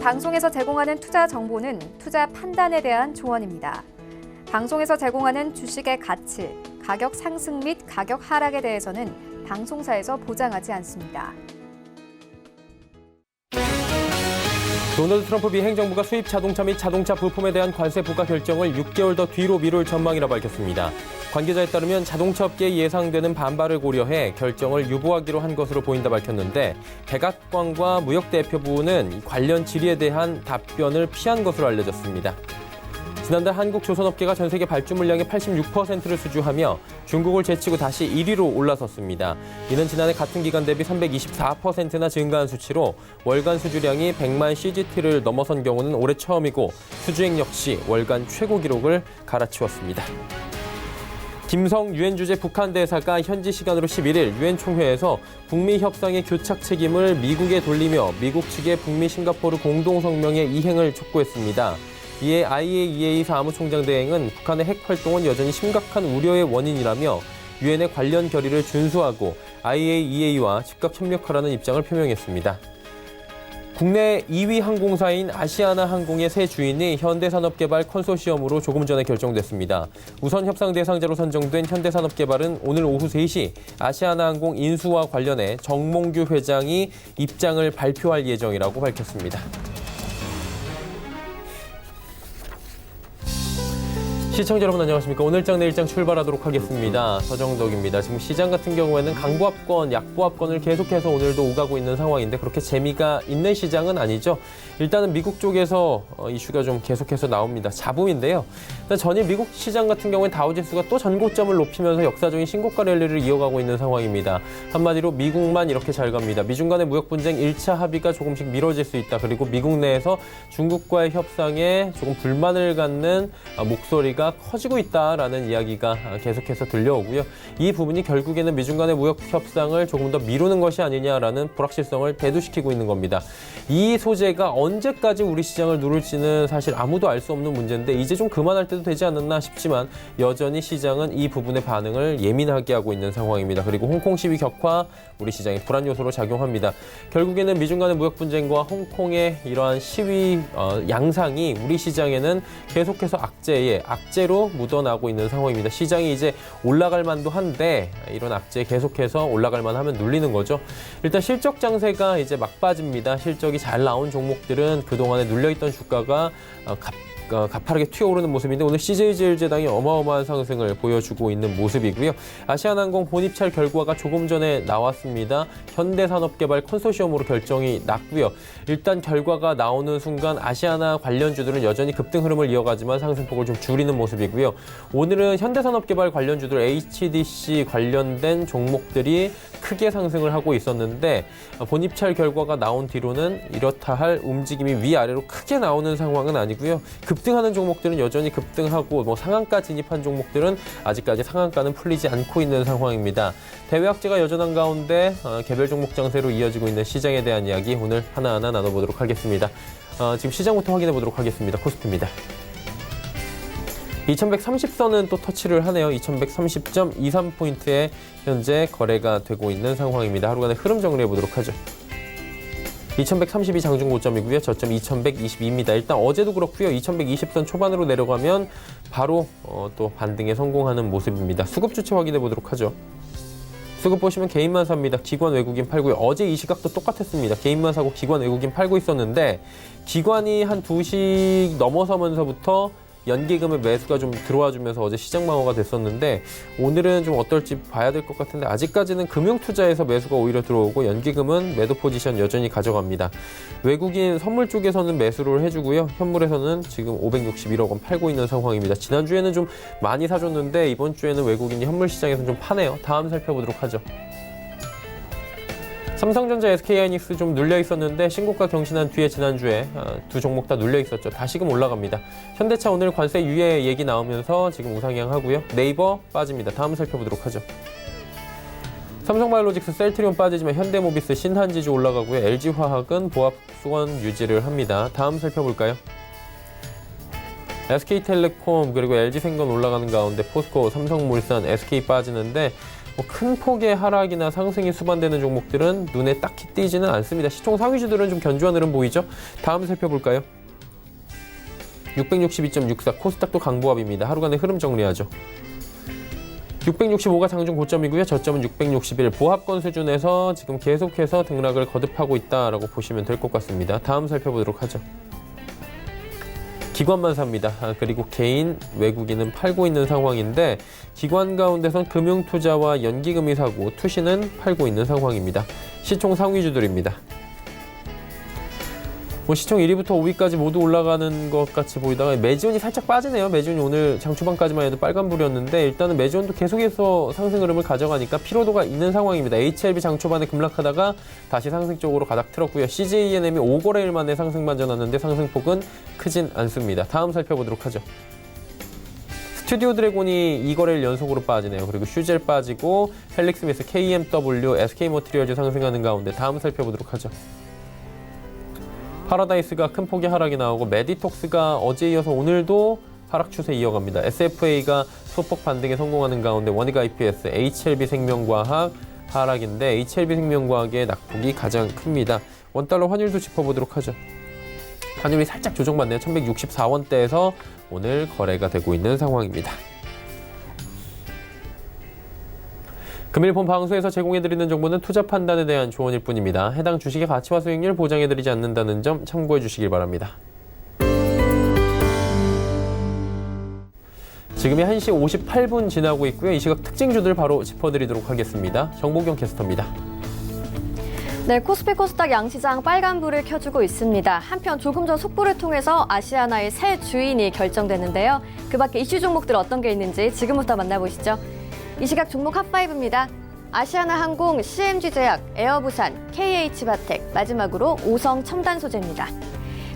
방송에서 제공하는 투자 정보는 투자 판단에 대한 조언입니다. 방송에서 제공하는 주식의 가치, 가격 상승 및 가격 하락에 대해서는 방송사에서 보장하지 않습니다. 도널드 트럼프 미 행정부가 수입 자동차 및 자동차 부품에 대한 관세 부과 결정을 6개월 더 뒤로 미룰 전망이라 밝혔습니다. 관계자에 따르면 자동차 업계에 예상되는 반발을 고려해 결정을 유보하기로 한 것으로 보인다 밝혔는데 백악관과 무역대표부는 관련 질의에 대한 답변을 피한 것으로 알려졌습니다. 지난달 한국 조선업계가 전 세계 발주 물량의 86%를 수주하며 중국을 제치고 다시 1위로 올라섰습니다. 이는 지난해 같은 기간 대비 324%나 증가한 수치로 월간 수주량이 100만 CGT를 넘어선 경우는 올해 처음이고 수주액 역시 월간 최고 기록을 갈아치웠습니다. 김성 유엔 주재 북한 대사가 현지 시간으로 11일 유엔 총회에서 북미 협상의 교착 책임을 미국에 돌리며 미국 측의 북미 싱가포르 공동성명의 이행을 촉구했습니다. 이에 IAEA 사무총장 대행은 북한의 핵 활동은 여전히 심각한 우려의 원인이라며 유엔의 관련 결의를 준수하고 IAEA와 즉각 협력하라는 입장을 표명했습니다. 국내 2위 항공사인 아시아나항공의 새 주인이 현대산업개발 컨소시엄으로 조금 전에 결정됐습니다. 우선 협상 대상자로 선정된 현대산업개발은 오늘 오후 3시 아시아나항공 인수와 관련해 정몽규 회장이 입장을 발표할 예정이라고 밝혔습니다. 시청자 여러분 안녕하십니까. 오늘장 내일장 출발하도록 하겠습니다. 서정덕입니다. 지금 시장 같은 경우에는 강보합권, 약보합권을 계속해서 오늘도 오가고 있는 상황인데 그렇게 재미가 있는 시장은 아니죠. 일단은 미국 쪽에서 이슈가 좀 계속해서 나옵니다. 잡음인데요. 일단 전일 미국 시장 같은 경우에 다우지수가 또 전고점을 높이면서 역사적인 신고가 랠리를 이어가고 있는 상황입니다. 한마디로 미국만 이렇게 잘 갑니다. 미중 간의 무역 분쟁 1차 합의가 조금씩 미뤄질 수 있다. 그리고 미국 내에서 중국과의 협상에 조금 불만을 갖는 목소리가 커지고 있다라는 이야기가 계속해서 들려오고요. 이 부분이 결국에는 미중 간의 무역 협상을 조금 더 미루는 것이 아니냐라는 불확실성을 대두시키고 있는 겁니다. 이 소재가 언제까지 우리 시장을 누를지는 사실 아무도 알 수 없는 문제인데 이제 좀 그만할 때도 되지 않았나 싶지만 여전히 시장은 이 부분의 반응을 예민하게 하고 있는 상황입니다. 그리고 홍콩 시위 격화 우리 시장의 불안 요소로 작용합니다. 결국에는 미중 간의 무역 분쟁과 홍콩의 이러한 시위 양상이 우리 시장에는 계속해서 악재로 묻어나고 있는 상황입니다. 시장이 이제 올라갈 만도 한데 이런 악재 계속해서 올라갈 만하면 눌리는 거죠. 일단 실적 장세가 이제 막빠집니다. 실적이 잘 나온 종목들은 그동안에 눌려있던 주가가 가파르게 튀어오르는 모습인데 오늘 CJ제일제당이 어마어마한 상승을 보여주고 있는 모습이고요. 아시아나항공 본입찰 결과가 조금 전에 나왔습니다. 현대산업개발 컨소시엄으로 결정이 났고요. 일단 결과가 나오는 순간 아시아나 관련주들은 여전히 급등 흐름을 이어가지만 상승폭을 좀 줄이는 모습이고요. 오늘은 현대산업개발 관련주들 HDC 관련된 종목들이 크게 상승을 하고 있었는데 본입찰 결과가 나온 뒤로는 이렇다 할 움직임이 위아래로 크게 나오는 상황은 아니고요. 급등하는 종목들은 여전히 급등하고 상한가 진입한 종목들은 아직까지 상한가는 풀리지 않고 있는 상황입니다. 대외 악재가 여전한 가운데 개별 종목 장세로 이어지고 있는 시장에 대한 이야기 오늘 하나하나 나눠보도록 하겠습니다. 지금 시장부터 확인해 보도록 하겠습니다. 코스피입니다. 2130선은 또 터치를 하네요. 2130.23포인트에 현재 거래가 되고 있는 상황입니다. 하루간의 흐름 정리해 보도록 하죠. 2132 장중 고점이고요. 저점 2122입니다. 일단 어제도 그렇고요. 2120선 초반으로 내려가면 바로 또 반등에 성공하는 모습입니다. 수급 주체 확인해 보도록 하죠. 수급 보시면 개인만 삽니다. 기관 외국인 팔고요. 어제 이 시각도 똑같았습니다. 개인만 사고 기관 외국인 팔고 있었는데 기관이 한 2시 넘어서면서부터 연기금의 매수가 좀 들어와주면서 어제 시장 방어가 됐었는데 오늘은 좀 어떨지 봐야 될 것 같은데 아직까지는 금융투자에서 매수가 오히려 들어오고 연기금은 매도 포지션 여전히 가져갑니다. 외국인 선물 쪽에서는 매수를 해주고요. 현물에서는 지금 561억 원 팔고 있는 상황입니다. 지난주에는 좀 많이 사줬는데 이번 주에는 외국인이 현물 시장에서 좀 파네요. 다음 살펴보도록 하죠. 삼성전자, SK하이닉스 좀 눌려 있었는데 신고가 경신한 뒤에 지난주에 두 종목 다 눌려 있었죠. 다시금 올라갑니다. 현대차 오늘 관세 유예 얘기 나오면서 지금 우상향하고요. 네이버 빠집니다. 다음 살펴보도록 하죠. 삼성바이오로직스, 셀트리온 빠지지만 현대모비스, 신한지주 올라가고요. LG화학은 보합 수원 유지를 합니다. 다음 살펴볼까요? SK텔레콤 그리고 LG생건 올라가는 가운데 포스코, 삼성물산, SK 빠지는데 큰 폭의 하락이나 상승이 수반되는 종목들은 눈에 딱히 띄지는 않습니다. 시총 상위주들은 좀 견조한 흐름 보이죠? 다음 살펴볼까요? 662.64 코스닥도 강보합입니다. 하루간의 흐름 정리하죠. 665가 장중 고점이고요. 저점은 661. 보합권 수준에서 지금 계속해서 등락을 거듭하고 있다라고 보시면 될 것 같습니다. 다음 살펴보도록 하죠. 기관만 삽니다. 그리고 개인, 외국인은 팔고 있는 상황인데 기관 가운데선 금융투자와 연기금이 사고 투시는 팔고 있는 상황입니다. 시총 상위주들입니다. 시총 1위부터 5위까지 모두 올라가는 것 같이 보이다가 매지온이 살짝 빠지네요. 매지온이 오늘 장 초반까지만 해도 빨간불이었는데 일단은 매지온도 계속해서 상승 흐름을 가져가니까 피로도가 있는 상황입니다. HLB 장 초반에 급락하다가 다시 상승 쪽으로 가닥 틀었고요. CJENM이 5거래일 만에 상승 반전하는데 상승폭은 크진 않습니다. 다음 살펴보도록 하죠. 스튜디오 드래곤이 2거래일 연속으로 빠지네요. 그리고 슈젤 빠지고 헬릭스미스, KMW, SK모티리얼즈 상승하는 가운데 다음 살펴보도록 하죠. 파라다이스가 큰 폭의 하락이 나오고 메디톡스가 어제 이어서 오늘도 하락 추세 이어갑니다. SFA가 소폭 반등에 성공하는 가운데 원익 IPS, HLB생명과학 하락인데 HLB생명과학의 낙폭이 가장 큽니다. 원달러 환율도 짚어보도록 하죠. 환율이 살짝 조정받네요. 1164원대에서 오늘 거래가 되고 있는 상황입니다. 금일 본 방송에서 제공해드리는 정보는 투자 판단에 대한 조언일 뿐입니다. 해당 주식의 가치와 수익률 보장해드리지 않는다는 점 참고해 주시길 바랍니다. 지금이 1시 58분 지나고 있고요. 이 시각 특징주들 바로 짚어드리도록 하겠습니다. 정보경 캐스터입니다. 네, 코스피 코스닥 양시장 빨간불을 켜주고 있습니다. 한편 조금 전 속보를 통해서 아시아나의 새 주인이 결정됐는데요. 그 밖에 이슈 종목들 어떤 게 있는지 지금부터 만나보시죠. 이 시각 종목 핫5입니다. 아시아나항공, CMG제약, 에어부산, KH바텍, 마지막으로 오성첨단소재입니다.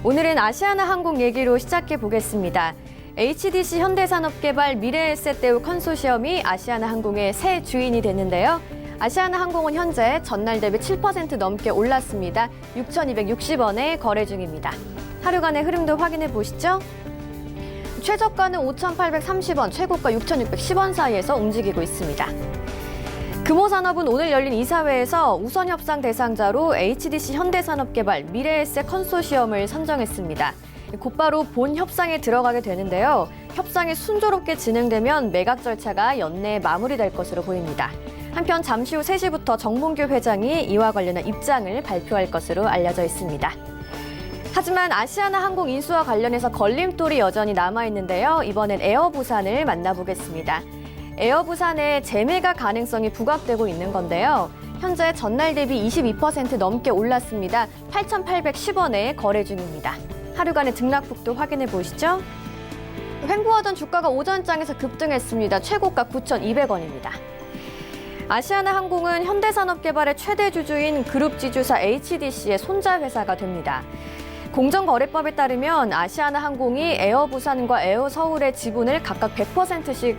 오늘은 아시아나항공 얘기로 시작해 보겠습니다. HDC 현대산업개발 미래에셋대우 컨소시엄이 아시아나항공의 새 주인이 됐는데요. 아시아나항공은 현재 전날 대비 7% 넘게 올랐습니다. 6,260원에 거래 중입니다. 하루간의 흐름도 확인해 보시죠. 최저가는 5,830원, 최고가 6,610원 사이에서 움직이고 있습니다. 금호산업은 오늘 열린 이사회에서 우선협상 대상자로 HDC 현대산업개발 미래에셋 컨소시엄을 선정했습니다. 곧바로 본 협상에 들어가게 되는데요. 협상이 순조롭게 진행되면 매각 절차가 연내에 마무리될 것으로 보입니다. 한편 잠시 후 3시부터 정몽규 회장이 이와 관련한 입장을 발표할 것으로 알려져 있습니다. 하지만 아시아나항공 인수와 관련해서 걸림돌이 여전히 남아있는데요. 이번엔 에어부산을 만나보겠습니다. 에어부산의 재매각 가능성이 부각되고 있는 건데요. 현재 전날 대비 22% 넘게 올랐습니다. 8,810원에 거래 중입니다. 하루간의 등락폭도 확인해 보시죠. 횡보하던 주가가 오전장에서 급등했습니다. 최고가 9,200원입니다. 아시아나항공은 현대산업개발의 최대 주주인 그룹지주사 HDC의 손자 회사가 됩니다. 공정거래법에 따르면 아시아나항공이 에어부산과 에어서울의 지분을 각각 100%씩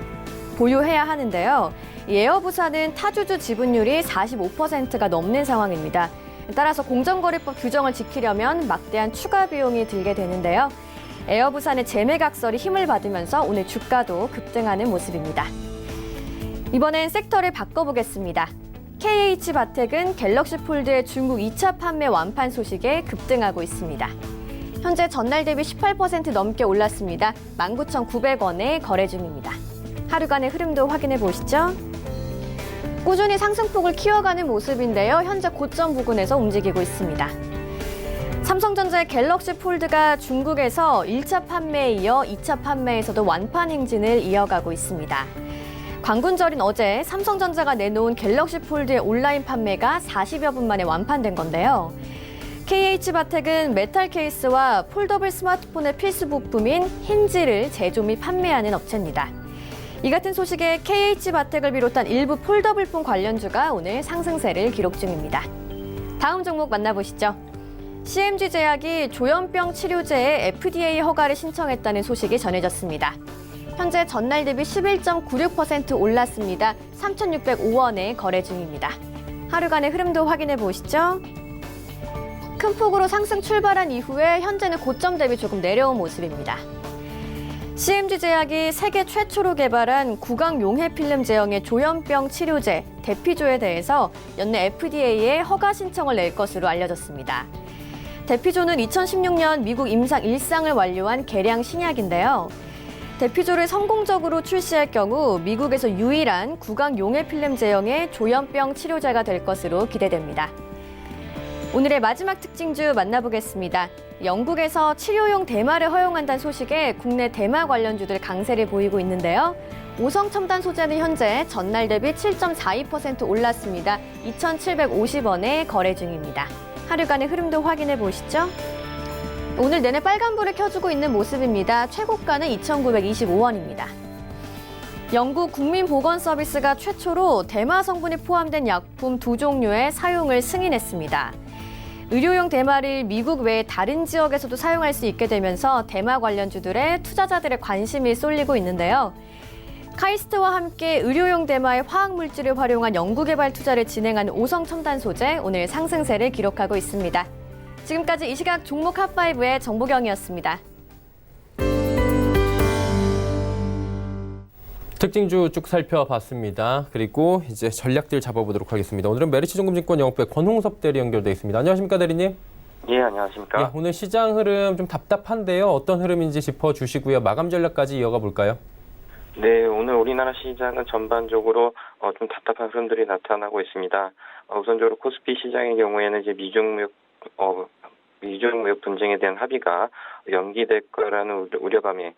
보유해야 하는데요. 이 에어부산은 타주주 지분율이 45%가 넘는 상황입니다. 따라서 공정거래법 규정을 지키려면 막대한 추가 비용이 들게 되는데요. 에어부산의 재매각설이 힘을 받으면서 오늘 주가도 급등하는 모습입니다. 이번엔 섹터를 바꿔보겠습니다. KH바텍은 갤럭시 폴드의 중국 2차 판매 완판 소식에 급등하고 있습니다. 현재 전날 대비 18% 넘게 올랐습니다. 19,900원에 거래 중입니다. 하루간의 흐름도 확인해 보시죠. 꾸준히 상승폭을 키워가는 모습인데요. 현재 고점 부근에서 움직이고 있습니다. 삼성전자의 갤럭시 폴드가 중국에서 1차 판매에 이어 2차 판매에서도 완판 행진을 이어가고 있습니다. 광군절인 어제 삼성전자가 내놓은 갤럭시 폴드의 온라인 판매가 40여 분 만에 완판된 건데요. KH바텍은 메탈 케이스와 폴더블 스마트폰의 필수 부품인 힌지를 제조 및 판매하는 업체입니다. 이 같은 소식에 KH바텍을 비롯한 일부 폴더블폰 관련주가 오늘 상승세를 기록 중입니다. 다음 종목 만나보시죠. CMG제약이 조현병 치료제의 FDA 허가를 신청했다는 소식이 전해졌습니다. 현재 전날 대비 11.96% 올랐습니다. 3,605원에 거래 중입니다. 하루간의 흐름도 확인해 보시죠. 큰 폭으로 상승 출발한 이후에 현재는 고점 대비 조금 내려온 모습입니다. CMG 제약이 세계 최초로 개발한 구강 용해 필름 제형의 조현병 치료제 데피조에 대해서 연내 FDA에 허가 신청을 낼 것으로 알려졌습니다. 데피조는 2016년 미국 임상 1상을 완료한 개량 신약인데요. 데피조를 성공적으로 출시할 경우 미국에서 유일한 구강 용해 필름 제형의 조현병 치료제가 될 것으로 기대됩니다. 오늘의 마지막 특징주 만나보겠습니다. 영국에서 치료용 대마를 허용한다는 소식에 국내 대마 관련주들 강세를 보이고 있는데요. 오성 첨단 소재는 현재 전날 대비 7.42% 올랐습니다. 2,750원에 거래 중입니다. 하루간의 흐름도 확인해 보시죠. 오늘 내내 빨간불을 켜주고 있는 모습입니다. 최고가는 2,925원입니다. 영국 국민보건서비스가 최초로 대마 성분이 포함된 약품 2종류의 사용을 승인했습니다. 의료용 대마를 미국 외 다른 지역에서도 사용할 수 있게 되면서 대마 관련주들의 투자자들의 관심이 쏠리고 있는데요. 카이스트와 함께 의료용 대마의 화학물질을 활용한 연구개발 투자를 진행한 오성 첨단 소재, 오늘 상승세를 기록하고 있습니다. 지금까지 이 시각 종목 핫5의 정보경이었습니다. 특징주 쭉 살펴봤습니다. 그리고 이제 전략들 잡아보도록 하겠습니다. 오늘은 메리츠증권증권 영업부의 권홍섭 대리 연결돼 있습니다. 안녕하십니까, 대리님? 예, 안녕하십니까? 예, 오늘 시장 흐름 좀 답답한데요. 어떤 흐름인지 짚어주시고요. 마감 전략까지 이어가 볼까요? 네, 오늘 우리나라 시장은 전반적으로 좀 답답한 흐름들이 나타나고 있습니다. 우선적으로 코스피 시장의 경우에는 이제 미중 무역 분쟁에 대한 합의가 연기될 거라는 우려감에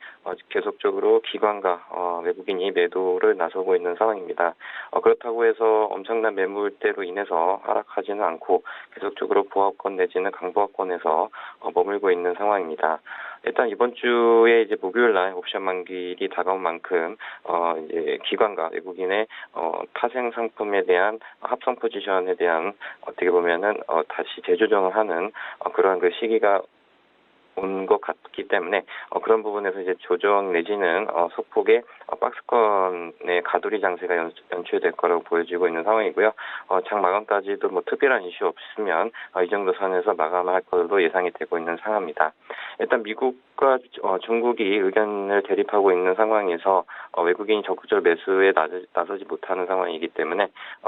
계속적으로 기관과 외국인이 매도를 나서고 있는 상황입니다. 그렇다고 해서 엄청난 매물대로 인해서 하락하지는 않고 계속적으로 보합권 내지는 강보합권에서 머물고 있는 상황입니다. 일단 이번 주에 이제 목요일 날 옵션 만기일이 다가온 만큼 이제 기관과 외국인의 파생 상품에 대한 합성 포지션에 대한 어떻게 보면은 다시 재조정을 하는 그러한 그 시기가 온 것 같기 때문에 그런 부분에서 이제 조정 내지는 소폭의 박스권의 가돌이 장세가 연출될 거라고 보여지고 있는 상황이고요. 장 마감까지도 뭐 특별한 이슈 없으면 이 정도 선에서 마감할 걸로 예상이 되고 있는 상황입니다. 일단 미국과 중국이 의견을 대립하고 있는 상황에서 외국인이 적극적으로 매수에 나서지 못하는 상황이기 때문에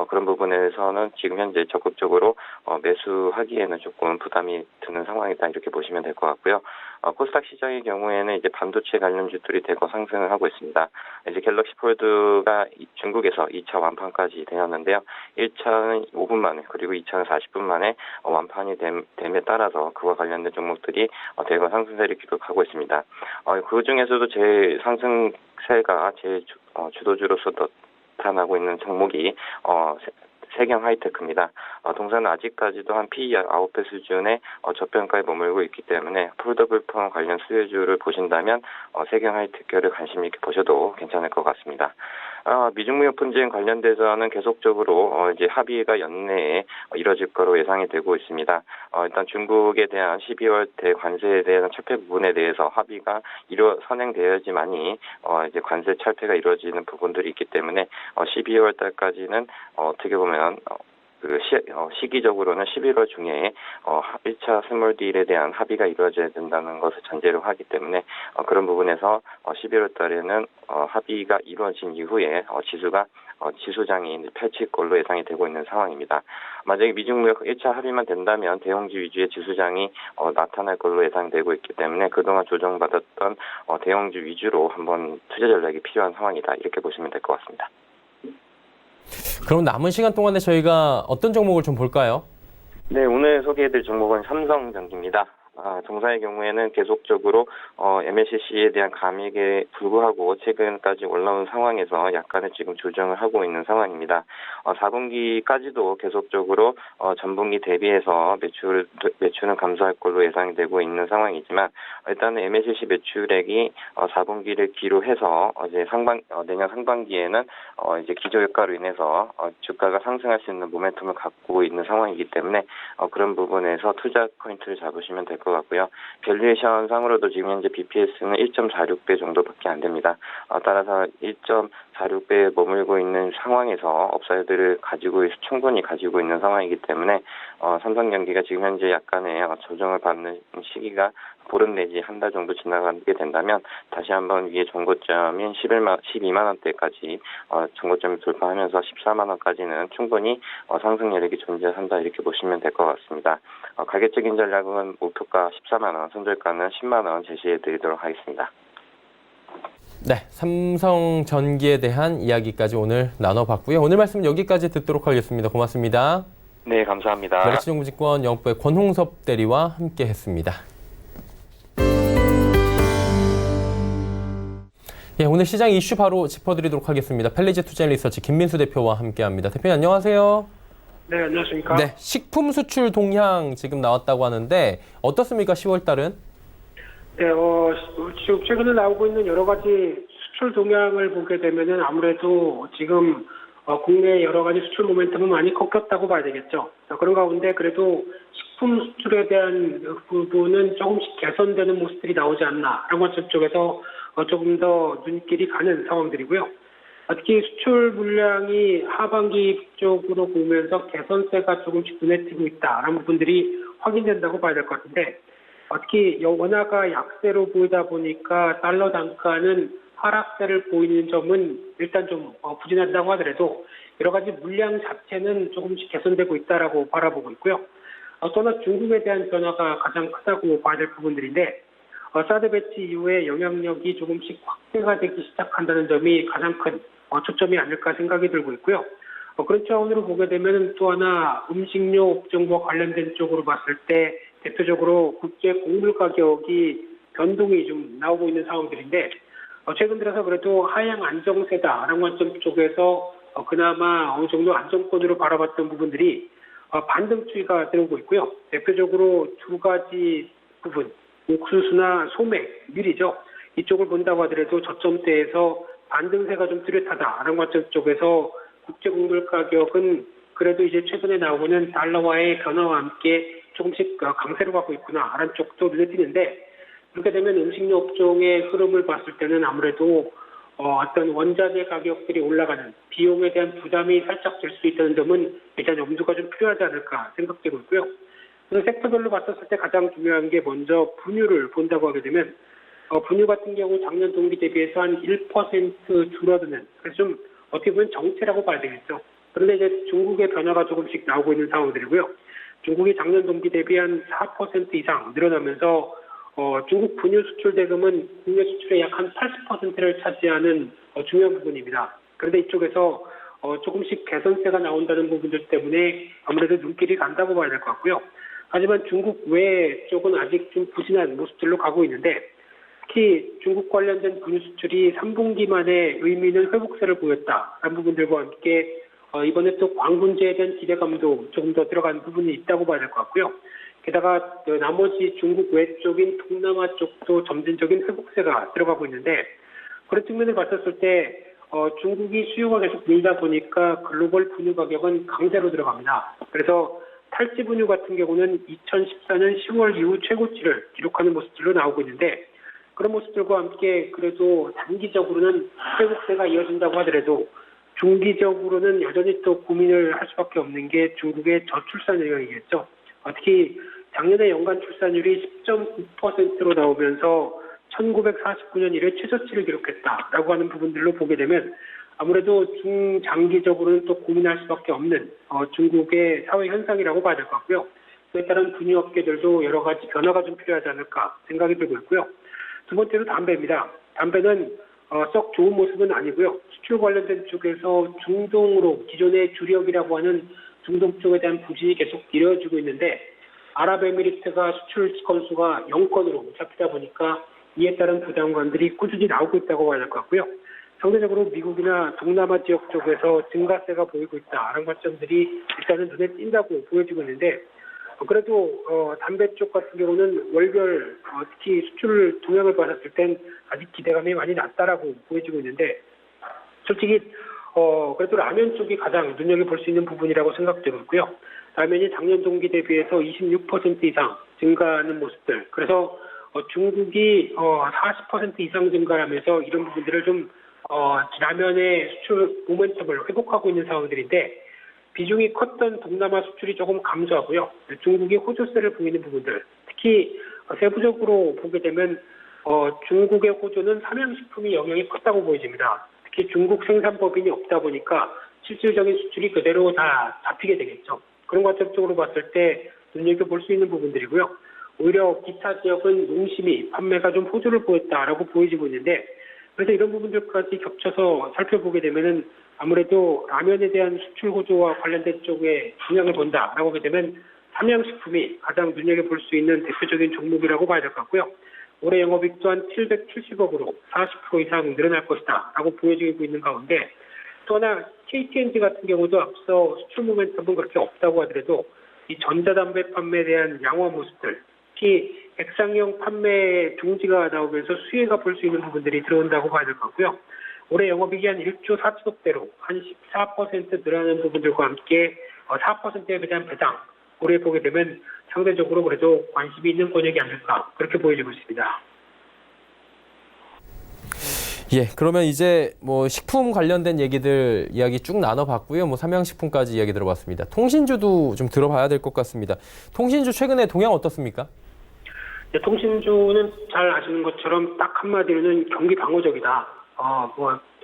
그런 부분에서는 지금 현재 적극적으로 매수하기에는 조금 부담이 드는 상황이다, 이렇게 보시면 될 것 같고요. 코스닥 시장의 경우에는 이제 반도체 관련주들이 대거 상승을 하고 있습니다. 이제 갤럭시 폴드가 중국에서 2차 완판까지 되었는데요. 1차는 5분 만에, 그리고 2차는 40분 만에 완판이 됨에 따라서 그와 관련된 종목들이 대거 상승세를 기록하고 있습니다. 그 중에서도 제 상승세가 제 주도주로서 나타나고 있는 종목이 세경 하이테크입니다. 동사는 아직까지도 한 PE 9배 수준의 저평가에 머물고 있기 때문에 폴더블폰 관련 수혜주를 보신다면 세경 하이테크를 관심 있게 보셔도 괜찮을 것 같습니다. 미중 무역 분쟁 관련돼서는 계속적으로 이제 합의가 연내에 이뤄질 거로 예상이 되고 있습니다. 일단 중국에 대한 12월 대관세에 대한 철폐 부분에 대해서 합의가 선행되어야지만이 이제 관세 철폐가 이루어지는 부분들이 있기 때문에 12월 달까지는 어떻게 보면 시기적으로는 11월 중에 1차 스몰 딜에 대한 합의가 이루어져야 된다는 것을 전제로 하기 때문에 그런 부분에서 11월 달에는 합의가 이루어진 이후에 지수장이 펼칠 걸로 예상이 되고 있는 상황입니다. 만약에 미중무역 1차 합의만 된다면 대형주 위주의 지수장이 나타날 걸로 예상되고 있기 때문에 그동안 조정받았던 대형주 위주로 한번 투자 전략이 필요한 상황이다, 이렇게 보시면 될 것 같습니다. 그럼 남은 시간 동안에 저희가 어떤 종목을 좀 볼까요? 네, 오늘 소개해드릴 종목은 삼성전기입니다. 동사의 경우에는 계속적으로 MLCC에 대한 감익에 불구하고 최근까지 올라온 상황에서 약간의 지금 조정을 하고 있는 상황입니다. 4분기까지도 계속적으로 전분기 대비해서 매출은 감소할 걸로 예상이 되고 있는 상황이지만 일단은 MLCC 매출액이 4분기를 기로해서 이제 내년 상반기에는 이제 기저효과로 인해서 주가가 상승할 수 있는 모멘텀을 갖고 있는 상황이기 때문에 그런 부분에서 투자 포인트를 잡으시면 될 것 것 같고요. 밸류에이션 상으로도 지금 현재 BPS는 1.46배 정도밖에 안 됩니다. 따라서 1.46배에 머물고 있는 상황에서 업사이드를 충분히 가지고 있는 상황이기 때문에 삼성전기가 지금 현재 약간의 조정을 받는 시기가 보름 내지 한 달 정도 지나가게 된다면 다시 한번 위에 정고점인 12만 원대까지 정고점을 돌파하면서 14만 원까지는 충분히 상승 여력이 존재한다 이렇게 보시면 될 것 같습니다. 가격적인 전략은 목표가 14만 원, 손절가는 10만 원 제시해 드리도록 하겠습니다. 네, 삼성전기에 대한 이야기까지 오늘 나눠봤고요. 오늘 말씀 여기까지 듣도록 하겠습니다. 고맙습니다. 네, 감사합니다. 메리츠정보증권 영업부의 권홍섭 대리와 함께했습니다. 예, 오늘 시장 이슈 바로 짚어드리도록 하겠습니다. 펠리즈 투자리서치 김민수 대표와 함께합니다. 대표님 안녕하세요. 네, 안녕하십니까. 네, 식품 수출 동향 지금 나왔다고 하는데 어떻습니까? 10월 달은? 네, 지금 최근에 나오고 있는 여러 가지 수출 동향을 보게 되면은 아무래도 지금 국내 여러 가지 수출 모멘텀은 많이 꺾였다고 봐야 되겠죠. 그런 가운데 그래도 식품 수출에 대한 부분은 조금씩 개선되는 모습들이 나오지 않나라는 것 쪽에서 조금 더 눈길이 가는 상황들이고요. 특히 수출 물량이 하반기 쪽으로 보면서 개선세가 조금씩 눈에 띄고 있다라는 부분들이 확인된다고 봐야 될 것 같은데 특히 원화가 약세로 보이다 보니까 달러 단가는 하락세를 보이는 점은 일단 좀 부진한다고 하더라도 여러 가지 물량 자체는 조금씩 개선되고 있다라고 바라보고 있고요. 또한 중국에 대한 변화가 가장 크다고 봐야 될 부분들인데 사드 배치 이후에 영향력이 조금씩 확대가 되기 시작한다는 점이 가장 큰 초점이 아닐까 생각이 들고 있고요. 그런 차원으로 보게 되면 또 하나 음식료 업종과 관련된 쪽으로 봤을 때 대표적으로 국제 곡물 가격이 변동이 좀 나오고 있는 상황들인데 최근 들어서 그래도 하향 안정세다라는 관점 쪽에서 그나마 어느 정도 안정권으로 바라봤던 부분들이 반등 추이가 들어오고 있고요. 대표적으로 두 가지 부분, 옥수수나 소맥, 밀이죠. 이쪽을 본다고 하더라도 저점대에서 반등세가 좀 뚜렷하다라는 관점 쪽에서 국제 곡물 가격은 그래도 이제 최근에 나오는 달러와의 변화와 함께 조금씩 강세로 가고 있구나라는 쪽도 눈에 띄는데 그렇게 되면 음식료 업종의 흐름을 봤을 때는 아무래도 어떤 원자재 가격들이 올라가는 비용에 대한 부담이 살짝 될 수 있다는 점은 일단 염두가 좀 필요하지 않을까 생각되고 있고요. 그래서 섹터별로 봤었을 때 가장 중요한 게 먼저 분유를 본다고 하게 되면 분유 같은 경우 작년 동기 대비해서 한 1% 줄어드는 그래서 좀 어떻게 보면 정체라고 봐야 되겠죠. 그런데 이제 중국의 변화가 조금씩 나오고 있는 상황들이고요. 중국이 작년 동기 대비 한 4% 이상 늘어나면서 중국 분유 수출 대금은 국내 수출의 약 한 80%를 차지하는 중요한 부분입니다. 그런데 이쪽에서 조금씩 개선세가 나온다는 부분들 때문에 아무래도 눈길이 간다고 봐야 될 것 같고요. 하지만 중국 외 쪽은 아직 좀 부진한 모습들로 가고 있는데 특히 중국 관련된 분유 수출이 3분기 만에 의미 있는 회복세를 보였다라는 부분들과 함께 이번에 또 광군제에 대한 기대감도 조금 더 들어간 부분이 있다고 봐야 될 것 같고요. 게다가 나머지 중국 외쪽인 동남아 쪽도 점진적인 회복세가 들어가고 있는데 그런 측면을 봤었을 때 중국이 수요가 계속 늘다 보니까 글로벌 분유 가격은 강세로 들어갑니다. 그래서 탈지 분유 같은 경우는 2014년 10월 이후 최고치를 기록하는 모습들로 나오고 있는데 그런 모습들과 함께 그래도 단기적으로는 회복세가 이어진다고 하더라도 중기적으로는 여전히 또 고민을 할 수밖에 없는 게 중국의 저출산 영역이겠죠. 특히 작년에 연간 출산율이 10.9%로 나오면서 1949년 이래 최저치를 기록했다라고 하는 부분들로 보게 되면 아무래도 중장기적으로는 또 고민할 수밖에 없는 중국의 사회 현상이라고 봐야 될 것 같고요. 그에 따른 분유업계들도 여러 가지 변화가 좀 필요하지 않을까 생각이 들고 있고요. 두 번째로 담배입니다. 담배는 썩 좋은 모습은 아니고요. 수출 관련된 쪽에서 중동으로 기존의 주력이라고 하는 중동 쪽에 대한 부진이 계속 이어지고 있는데 아랍에미리트가 수출 건수가 0건으로 잡히다 보니까 이에 따른 부담감들이 꾸준히 나오고 있다고 봐야 될 것 같고요. 상대적으로 미국이나 동남아 지역 쪽에서 증가세가 보이고 있다라는 관점들이 일단은 눈에 띈다고 보여지고 있는데 그래도 담배 쪽 같은 경우는 월별 특히 수출 동향을 봤을 땐 아직 기대감이 많이 낮다라고 보여지고 있는데 솔직히 그래도 라면 쪽이 가장 눈여겨볼 수 있는 부분이라고 생각되고 있고요. 라면이 작년 동기 대비해서 26% 이상 증가하는 모습들. 그래서 중국이 40% 이상 증가하면서 이런 부분들을 좀 라면의 수출 모멘텀을 회복하고 있는 상황들인데 비중이 컸던 동남아 수출이 조금 감소하고요. 중국이 호조세를 보이는 부분들, 특히 세부적으로 보게 되면 중국의 호조는 삼양식품이 영향이 컸다고 보여집니다. 특히 중국 생산법인이 없다 보니까 실질적인 수출이 그대로 다 잡히게 되겠죠. 그런 관점적으로 봤을 때 눈여겨볼 수 있는 부분들이고요. 오히려 기타 지역은 농심이 판매가 좀 호조를 보였다라고 보여지고 있는데 그래서 이런 부분들까지 겹쳐서 살펴보게 되면은 아무래도 라면에 대한 수출 호조와 관련된 쪽에 영향을 본다라고 하게 되면 삼양식품이 가장 눈여겨볼 수 있는 대표적인 종목이라고 봐야 될 것 같고요. 올해 영업이익 또한 770억으로 40% 이상 늘어날 것이다 라고 보여지고 있는 가운데 또 하나 KT&G 같은 경우도 앞서 수출 모멘텀은 그렇게 없다고 하더라도 이 전자담배 판매에 대한 양호 모습들, 특히 액상형 판매 중지가 나오면서 수혜가 볼 수 있는 부분들이 들어온다고 봐야 될 것 같고요. 올해 영업이익이 한 1조 4천억대로 한 14% 늘어나는 부분들과 함께 4%에 대한 배당, 올해 보게 되면 상대적으로 그래도 관심이 있는 권역이 아닐까 그렇게 보여지고 있습니다. 예, 그러면 이제 뭐 식품 관련된 얘기들 이야기 쭉 나눠봤고요. 뭐 삼양식품까지 이야기 들어봤습니다. 통신주도 좀 들어봐야 될 것 같습니다. 통신주 최근에 동향 어떻습니까? 네, 통신주는 잘 아시는 것처럼 딱 한마디로는 경기 방어적이다.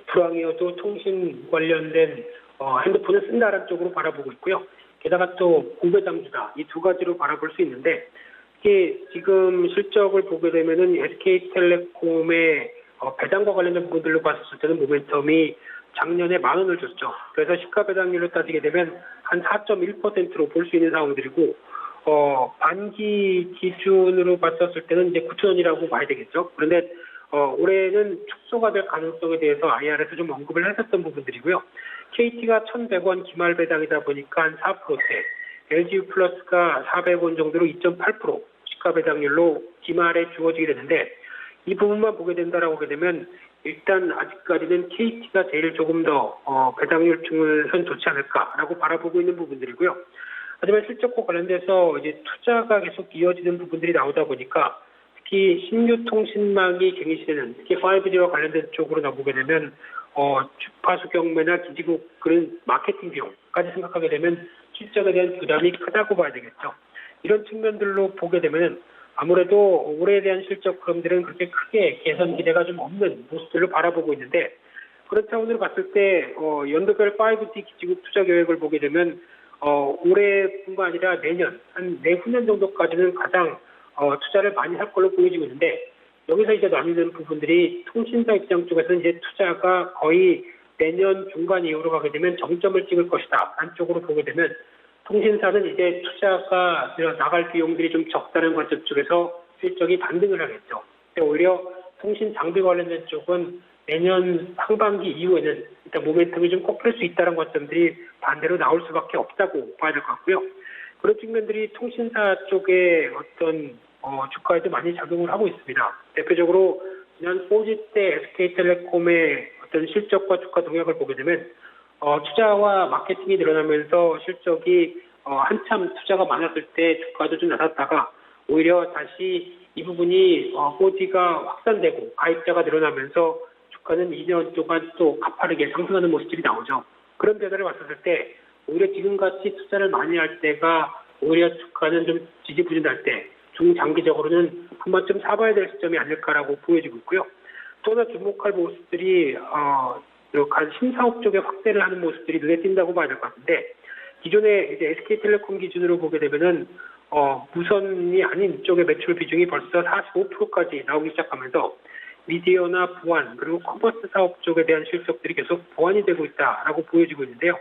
불황이어도 통신 관련된 핸드폰을 쓴다라는 쪽으로 바라보고 있고요. 게다가 또 공배장주다. 이 두 가지로 바라볼 수 있는데 이게 지금 실적을 보게 되면은 SK텔레콤의 배당과 관련된 부분들로 봤을 때는 모멘텀이 작년에 10,000원을 줬죠. 그래서 시가 배당률로 따지게 되면 한 4.1%로 볼 수 있는 상황들이고 반기 기준으로 봤었을 때는 이제 9,000원이라고 봐야 되겠죠. 그런데 올해는 축소가 될 가능성에 대해서 IR에서 좀 언급을 했었던 부분들이고요. KT가 1,100원 기말 배당이다 보니까 한 4%대, LG 플러스가 400원 정도로 2.8% 시가 배당률로 기말에 주어지게 되는데 이 부분만 보게 된다라고 하게 되면 일단 아직까지는 KT가 제일 조금 더 배당률 중에선 좋지 않을까라고 바라보고 있는 부분들이고요. 하지만 실적과 관련돼서 이제 투자가 계속 이어지는 부분들이 나오다 보니까 특히 신규 통신망이 갱신되는 특히 5G와 관련된 쪽으로 나보게 되면 주파수 경매나 기지국 그런 마케팅 비용까지 생각하게 되면 실적에 대한 부담이 크다고 봐야 되겠죠. 이런 측면들로 보게 되면 아무래도 올해에 대한 실적 흐름들은 그렇게 크게 개선 기대가 좀 없는 모습들로 바라보고 있는데 그런 차원으로 봤을 때 연도별 5G 기지국 투자 계획을 보게 되면 올해뿐만 아니라 내년 한 내후년 정도까지는 가장 투자를 많이 할 걸로 보여지고 있는데 여기서 이제 나뉘는 부분들이 통신사 입장 쪽에서는 이제 투자가 거의 내년 중간 이후로 가게 되면 정점을 찍을 것이다 안쪽으로 보게 되면 통신사는 이제 투자가 나갈 비용들이 좀 적다는 관점 쪽에서 실적이 반등을 하겠죠. 오히려 통신 장비 관련된 쪽은 내년 상반기 이후에는 일단 모멘텀이 좀 꺾일 수 있다는 관점들이 반대로 나올 수밖에 없다고 봐야 될 것 같고요. 그런 측면들이 통신사 쪽의 어떤 주가에도 많이 작용을 하고 있습니다. 대표적으로 지난 4G 때 SK텔레콤의 어떤 실적과 주가 동향을 보게 되면 투자와 마케팅이 늘어나면서 실적이 한참 투자가 많았을 때 주가도 좀 낮았다가 오히려 다시 이 부분이 4G가 확산되고 가입자가 늘어나면서 주가는 2년 동안 또 가파르게 상승하는 모습들이 나오죠. 그런 변화를 봤을 때 오히려 지금같이 투자를 많이 할 때가 오히려 주가는 좀 지지부진할 때 중장기적으로는 한 번쯤 사봐야 될 시점이 아닐까라고 보여지고 있고요. 또 하나 주목할 모습들이 신사업 쪽에 확대를 하는 모습들이 눈에 띈다고 봐야 될 것 같은데 기존에 이제 SK텔레콤 기준으로 보게 되면은 무선이 아닌 쪽의 매출 비중이 벌써 45%까지 나오기 시작하면서 미디어나 보안 그리고 커머스 사업 쪽에 대한 실적들이 계속 보완이 되고 있다라고 보여지고 있는데요.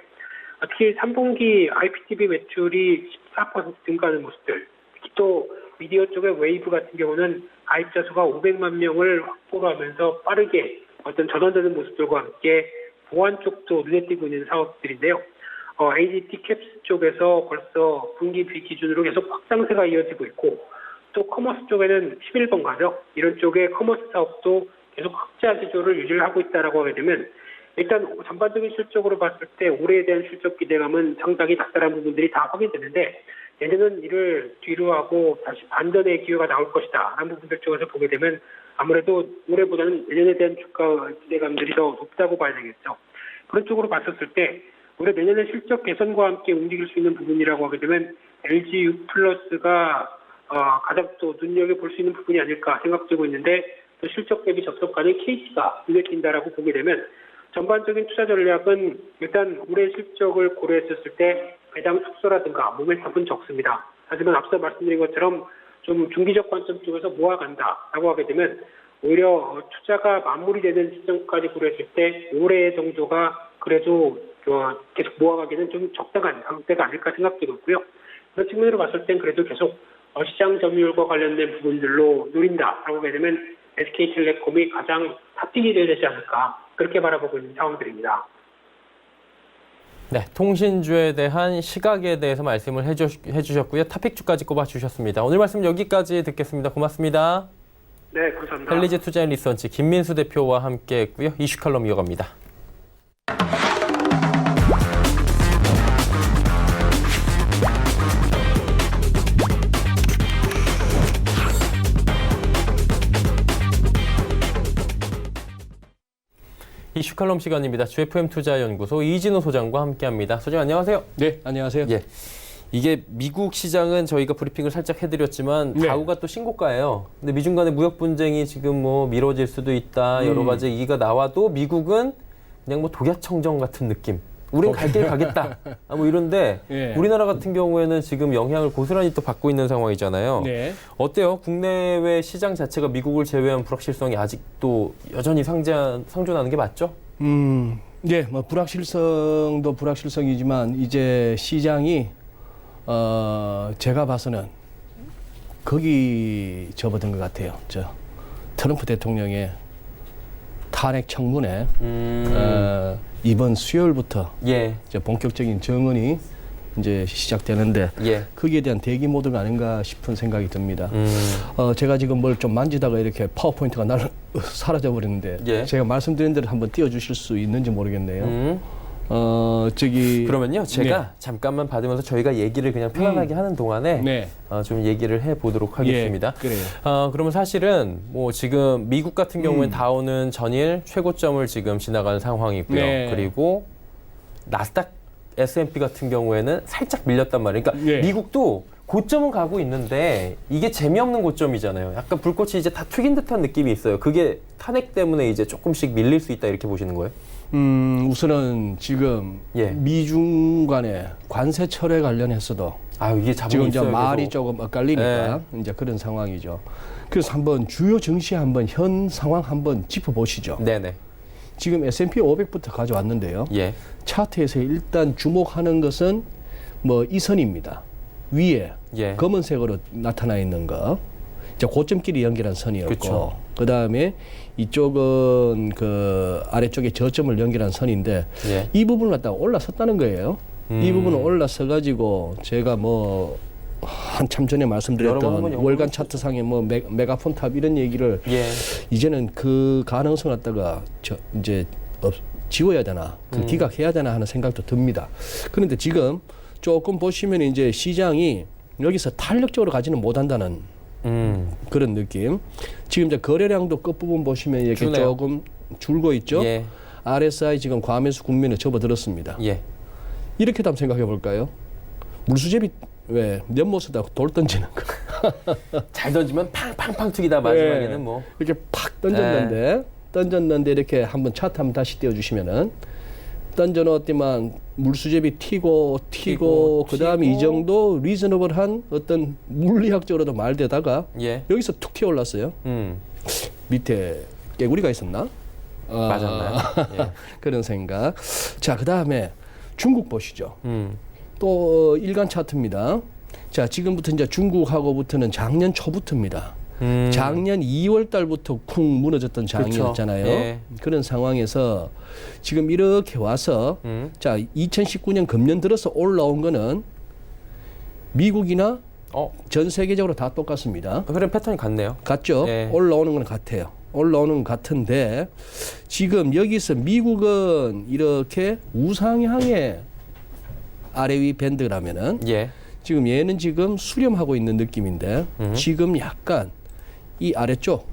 특히 3분기 IPTV 매출이 14% 증가하는 모습들, 특히 또 미디어 쪽의 웨이브 같은 경우는 가입자 수가 500만 명을 확보를 하면서 빠르게 어떤 전환되는 모습들과 함께 보안 쪽도 눈에 띄고 있는 사업들인데요. ADT 캡스 쪽에서 벌써 분기 기준으로 계속 확장세가 이어지고 있고 또 커머스 쪽에는 11번 가죠. 이런 쪽의 커머스 사업도 계속 흑자 기조를 유지를 하고 있다라고 하게 되면 일단 전반적인 실적으로 봤을 때 올해에 대한 실적 기대감은 상당히 낮다라는 부분들이 다 확인되는데 내년은 이를 뒤로 하고 다시 반전의 기회가 나올 것이다 라는 부분들 쪽에서 보게 되면 아무래도 올해보다는 내년에 대한 주가 기대감들이 더 높다고 봐야 되겠죠. 그런 쪽으로 봤었을 때 올해 내년에 실적 개선과 함께 움직일 수 있는 부분이라고 하게 되면 LG U+가 가장 또 눈여겨볼 수 있는 부분이 아닐까 생각되고 있는데 또 실적 대비 접속가는 KT가 눈에 띈다라고 보게 되면 전반적인 투자 전략은 일단 올해 실적을 고려했었을 때 배당 축소라든가 모멘텀은 적습니다. 하지만 앞서 말씀드린 것처럼 좀 중기적 관점 쪽에서 모아간다라고 하게 되면 오히려 투자가 마무리되는 시점까지 고려했을 때 올해 정도가 그래도 계속 모아가기는 좀 적당한 상태가 아닐까 생각되고 있고요. 그런 측면으로 봤을 땐 그래도 계속 시장 점유율과 관련된 부분들로 노린다라고 하게 되면 SK텔레콤이 가장 탑픽이 되지 않을까 그렇게 바라보고 있는 상황들입니다. 네, 통신주에 대한 시각에 대해서 말씀을 해주셨고요. 탑픽주까지 꼽아주셨습니다. 오늘 말씀 여기까지 듣겠습니다. 고맙습니다. 네, 감사합니다. 헬리즈 투자앤리서치 김민수 대표와 함께했고요. 이슈 칼럼 이어갑니다. 이슈 칼럼 시간입니다. GFM 투자연구소 이진호 소장과 함께합니다. 소장 안녕하세요. 네, 안녕하세요. 예, 이게 미국 시장은 저희가 브리핑을 살짝 해드렸지만 네. 다우가 또 신고가예요. 근데 미중 간의 무역 분쟁이 지금 뭐 미뤄질 수도 있다. 여러 가지 얘기가 나와도 미국은 그냥 뭐 독야청정 같은 느낌. 우린 갈 길 가겠다. 뭐 이런데 예. 우리나라 같은 경우에는 지금 영향을 고스란히 또 받고 있는 상황이잖아요. 네. 어때요? 국내외 시장 자체가 미국을 제외한 불확실성이 아직도 여전히 상존하는 게 맞죠? 네, 뭐 불확실성도 불확실성이지만 이제 시장이 제가 봐서는 거기 접어든 것 같아요. 트럼프 대통령의 탄핵 청문회 이번 수요일부터 예. 이제 본격적인 정언이 이제 시작되는데 예. 거기에 대한 대기 모드가 아닌가 싶은 생각이 듭니다. 제가 지금 뭘 좀 만지다가 이렇게 파워포인트가 사라져 버렸는데 예. 제가 말씀드린 대로 한번 띄워주실 수 있는지 모르겠네요. 그러면요, 제가 네. 잠깐만 받으면서 저희가 얘기를 그냥 편안하게 하는 동안에 네. 좀 얘기를 해보도록 하겠습니다. 예, 그래요. 그러면 사실은 뭐 지금 미국 같은 경우엔 다우는 전일 최고점을 지금 지나간 상황이고요. 네. 그리고 나스닥 S&P 같은 경우에는 살짝 밀렸단 말이에요. 그러니까 네. 미국도 고점은 가고 있는데 이게 재미없는 고점이잖아요. 약간 불꽃이 이제 다 튀긴 듯한 느낌이 있어요. 그게 탄핵 때문에 이제 조금씩 밀릴 수 있다 이렇게 보시는 거예요? 우선은 지금 예. 미중 간의 관세 철회 관련해서도 이게 자본이 지금 이제 있어요, 말이 계속. 조금 엇갈리니까 이제 그런 상황이죠. 그래서 한번 주요 증시 한번 현 상황 한번 짚어보시죠. 네네. 지금 S&P 500부터 가져왔는데요. 예. 차트에서 일단 주목하는 것은 뭐 이 선입니다. 위에 예. 검은색으로 나타나 있는 거. 이제 고점끼리 연결한 선이었고, 그쵸. 그 다음에 이쪽은 그 아래쪽에 저점을 연결한 선인데 예. 이 부분을 갖다가 올라섰다는 거예요. 이 부분을 올라서 가지고 제가 뭐 한참 전에 여러 번 말씀드렸던 한번 월간 차트상에 뭐 메가폰 탑 이런 얘기를 예. 이제는 그 가능성을 갖다가 이제 지워야 되나, 기각해야 되나 하는 생각도 듭니다. 그런데 지금 조금 보시면 이제 시장이 여기서 탄력적으로 가지는 못한다는 그런 느낌. 지금 이제 거래량도 끝부분 보시면 이렇게 주네요. 조금 줄고 있죠. 예. RSI 지금 과매수 국면에 접어들었습니다. 예. 이렇게도 한번 생각해 볼까요? 물수제비 왜 연못에다 돌 던지는 거. 잘 던지면 팡팡팡 튀기다 마지막에는 뭐. 이렇게 팍 던졌는데 이렇게 한번 차트 한번 다시 띄워주시면은 던져 놓았더만 물수제비 튀고 그다음에 이 정도 리저너블한 어떤 물리학적으로도 말되다가 예. 여기서 툭 튀어 올랐어요. 밑에 깨구리가 있었나? 맞았나요? 예. 그런 생각. 자, 그다음에 중국 보시죠. 음. 또 일간 차트입니다. 자, 지금부터 이제 중국하고부터는 작년 초부터입니다. 작년 2월 달부터 쿵 무너졌던 장이었잖아요. 예. 그런 상황에서 지금 이렇게 와서 자, 2019년 금년 들어서 올라온 거는 미국이나 전 세계적으로 다 똑같습니다. 그런 패턴이 같네요. 같죠? 예. 올라오는 건 같아요. 올라오는 건 같은데 지금 여기서 미국은 이렇게 우상향의 아래 위 밴드라면은 예. 지금 얘는 지금 수렴하고 있는 느낌인데 지금 약간 이 아래쪽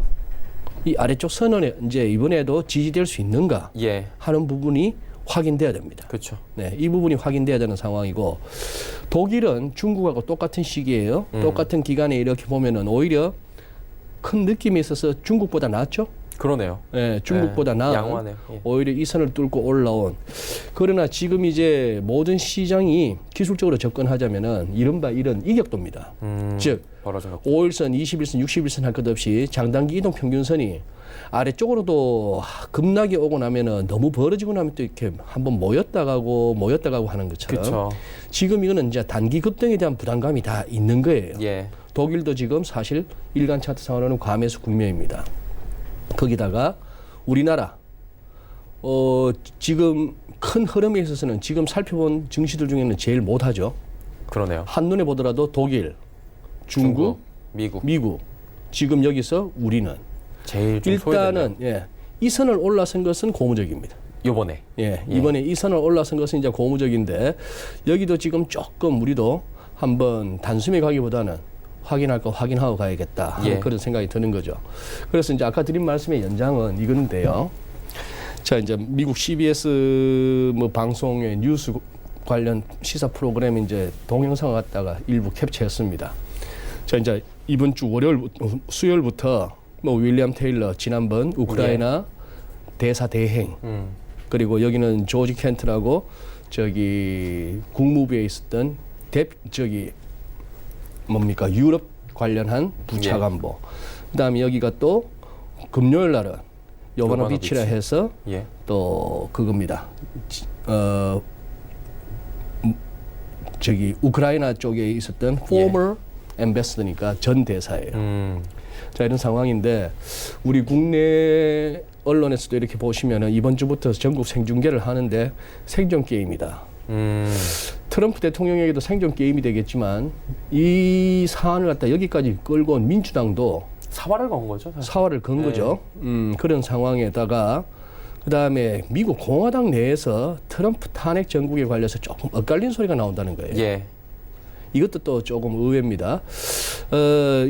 선언에 이제 이번에도 지지될 수 있는가 예. 하는 부분이 확인돼야 됩니다. 그렇죠. 네, 이 부분이 확인돼야 되는 상황이고 독일은 중국하고 똑같은 시기예요. 똑같은 기간에 이렇게 보면은 오히려 큰 느낌이 있어서 중국보다 낫죠. 그러네요. 네, 중국보다 나은 양호하네요. 예. 오히려 이 선을 뚫고 올라온. 그러나 지금 이제 모든 시장이 기술적으로 접근하자면은 이른바 이런 이격도입니다. 즉 벌어진 것. 5일선, 20일선, 60일선 할 것 없이 장단기 이동 평균선이 아래쪽으로도 급락이 오고 나면은 너무 벌어지고 나면 또 이렇게 한번 모였다 가고 하는 것처럼 그렇죠. 지금 이거는 이제 단기 급등에 대한 부담감이 다 있는 거예요. 예. 독일도 지금 사실 일간 차트 상으로는 과매수 국면입니다. 거기다가 우리나라 지금 큰 흐름에 있어서는 지금 살펴본 증시들 중에는 제일 못하죠. 그러네요. 한눈에 보더라도 독일, 중국, 미국 지금 여기서 우리는 제일 좀 일단은 이 선을 올라선 것은 고무적입니다. 요번에. 이번에 이 선을 올라선 것은 이제 고무적인데 여기도 지금 조금 우리도 한번 단숨에 가기보다는 확인할 거 확인하고 가야겠다 하는 그런 생각이 드는 거죠. 그래서 이제 아까 드린 말씀의 연장은 이건데요. 자, 이제 미국 CBS 뭐 방송의 뉴스 관련 시사 프로그램 이제 동영상 갖다가 일부 캡처했습니다. 자, 이제 이번 주 수요일부터 뭐 윌리엄 테일러 지난번 우크라이나 대사 대행 그리고 여기는 조지 켄트라고 저기 국무부에 있었던 뭡니까 유럽 관련한 부차관보. 그다음에 여기가 또 금요일 날은 요바노비치라 해서 또 그겁니다. 저기 우크라이나 쪽에 있었던 former ambassador니까 전 대사예요. 자, 이런 상황인데 우리 국내 언론에서도 이렇게 보시면은 이번 주부터 전국 생중계를 하는데 생존 게임이다. 트럼프 대통령에게도 생존 게임이 되겠지만 이 사안을 갖다 여기까지 끌고 온 민주당도 사활을 건 거죠. 사실. 사활을 건 거죠. 그런 상황에다가 그다음에 미국 공화당 내에서 트럼프 탄핵 정국에 관해서 조금 엇갈린 소리가 나온다는 거예요. 이것도 또 조금 의외입니다.